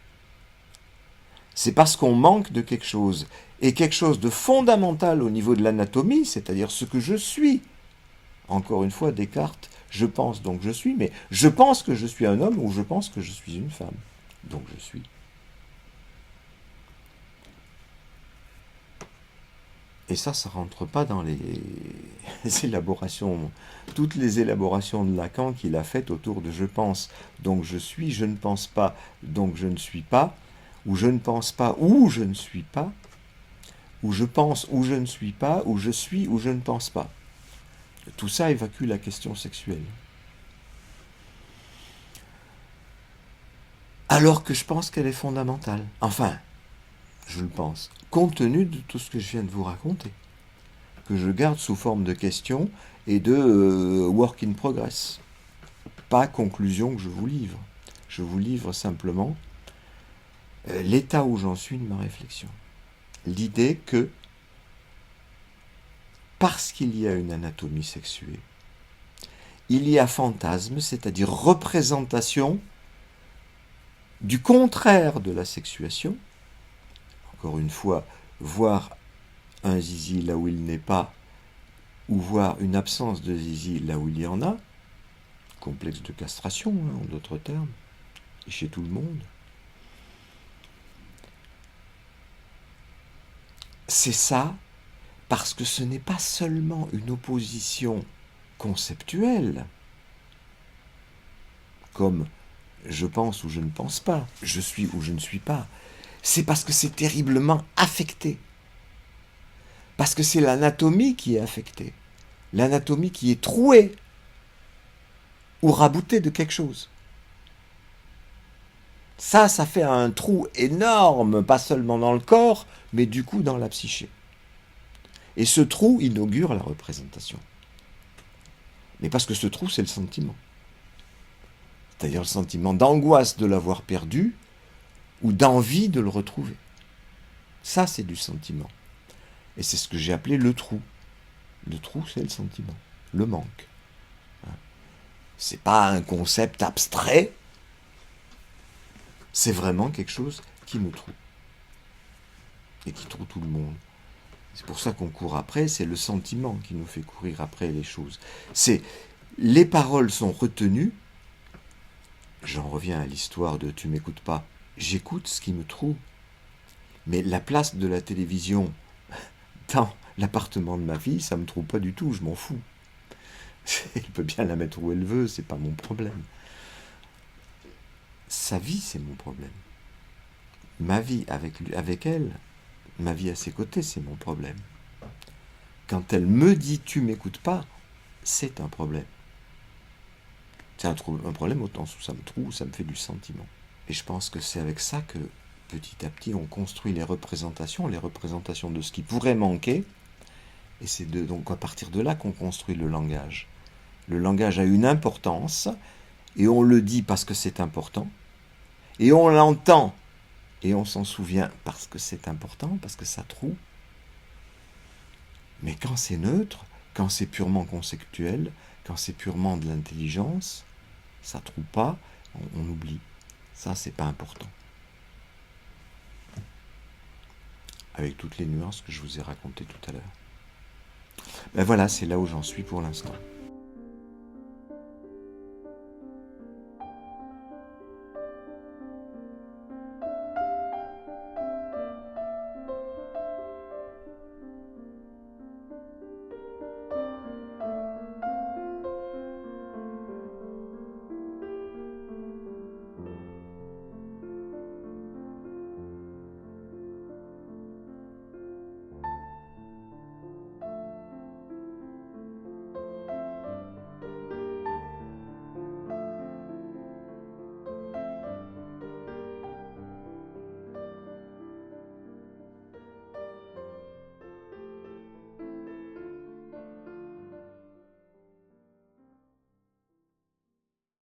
C'est parce qu'on manque de quelque chose, et quelque chose de fondamental au niveau de l'anatomie, c'est-à-dire ce que je suis. Encore une fois, Descartes, Je pense donc je suis, mais je pense que je suis un homme ou je pense que je suis une femme. Donc je suis. Et ça rentre pas dans les élaborations, toutes les élaborations de Lacan qu'il a faites autour de je pense, donc je suis, je ne pense pas, donc je ne suis pas, ou je ne pense pas, ou je ne suis pas, ou je pense, ou je ne suis pas, ou je suis, ou je ne pense pas. Tout ça évacue la question sexuelle. Alors que je pense qu'elle est fondamentale. Enfin, je le pense, compte tenu de tout ce que je viens de vous raconter, que je garde sous forme de questions et de work in progress. Pas conclusion que je vous livre. Je vous livre simplement l'état où j'en suis de ma réflexion. L'idée que, parce qu'il y a une anatomie sexuée, il y a fantasme, c'est-à-dire représentation du contraire de la sexuation. Encore une fois, voir un zizi là où il n'est pas, ou voir une absence de zizi là où il y en a, complexe de castration, en d'autres termes, et chez tout le monde. C'est ça parce que ce n'est pas seulement une opposition conceptuelle, comme je pense ou je ne pense pas, je suis ou je ne suis pas, c'est parce que c'est terriblement affecté. Parce que c'est l'anatomie qui est affectée, l'anatomie qui est trouée ou raboutée de quelque chose. Ça fait un trou énorme, pas seulement dans le corps, mais du coup dans la psyché. Et ce trou inaugure la représentation. Mais parce que ce trou, c'est le sentiment. C'est-à-dire le sentiment d'angoisse de l'avoir perdu ou d'envie de le retrouver. Ça, c'est du sentiment. Et c'est ce que j'ai appelé le trou. Le trou, c'est le sentiment, le manque. C'est pas un concept abstrait, c'est vraiment quelque chose qui me troue. Et qui troue tout le monde. C'est pour ça qu'on court après, c'est le sentiment qui nous fait courir après les choses. C'est les paroles sont retenues, j'en reviens à l'histoire de tu m'écoutes pas, j'écoute ce qui me troue. Mais la place de la télévision dans l'appartement de ma fille, ça me trouve pas du tout, je m'en fous. Elle peut bien la mettre où elle veut, c'est pas mon problème. Sa vie, c'est mon problème. Ma vie avec elle, ma vie à ses côtés, c'est mon problème. Quand elle me dit tu m'écoutes pas, c'est un problème. C'est un problème autant où ça me trouve, ça me fait du sentiment. Et je pense que c'est avec ça que petit à petit on construit les représentations de ce qui pourrait manquer. Et c'est donc à partir de là qu'on construit le langage. Le langage a une importance, et on le dit parce que c'est important, et on l'entend, et on s'en souvient parce que c'est important, parce que ça troue. Mais quand c'est neutre, quand c'est purement conceptuel, quand c'est purement de l'intelligence, ça troue pas, on oublie. Ça, c'est pas important. Avec toutes les nuances que je vous ai racontées tout à l'heure. Ben voilà, c'est là où j'en suis pour l'instant.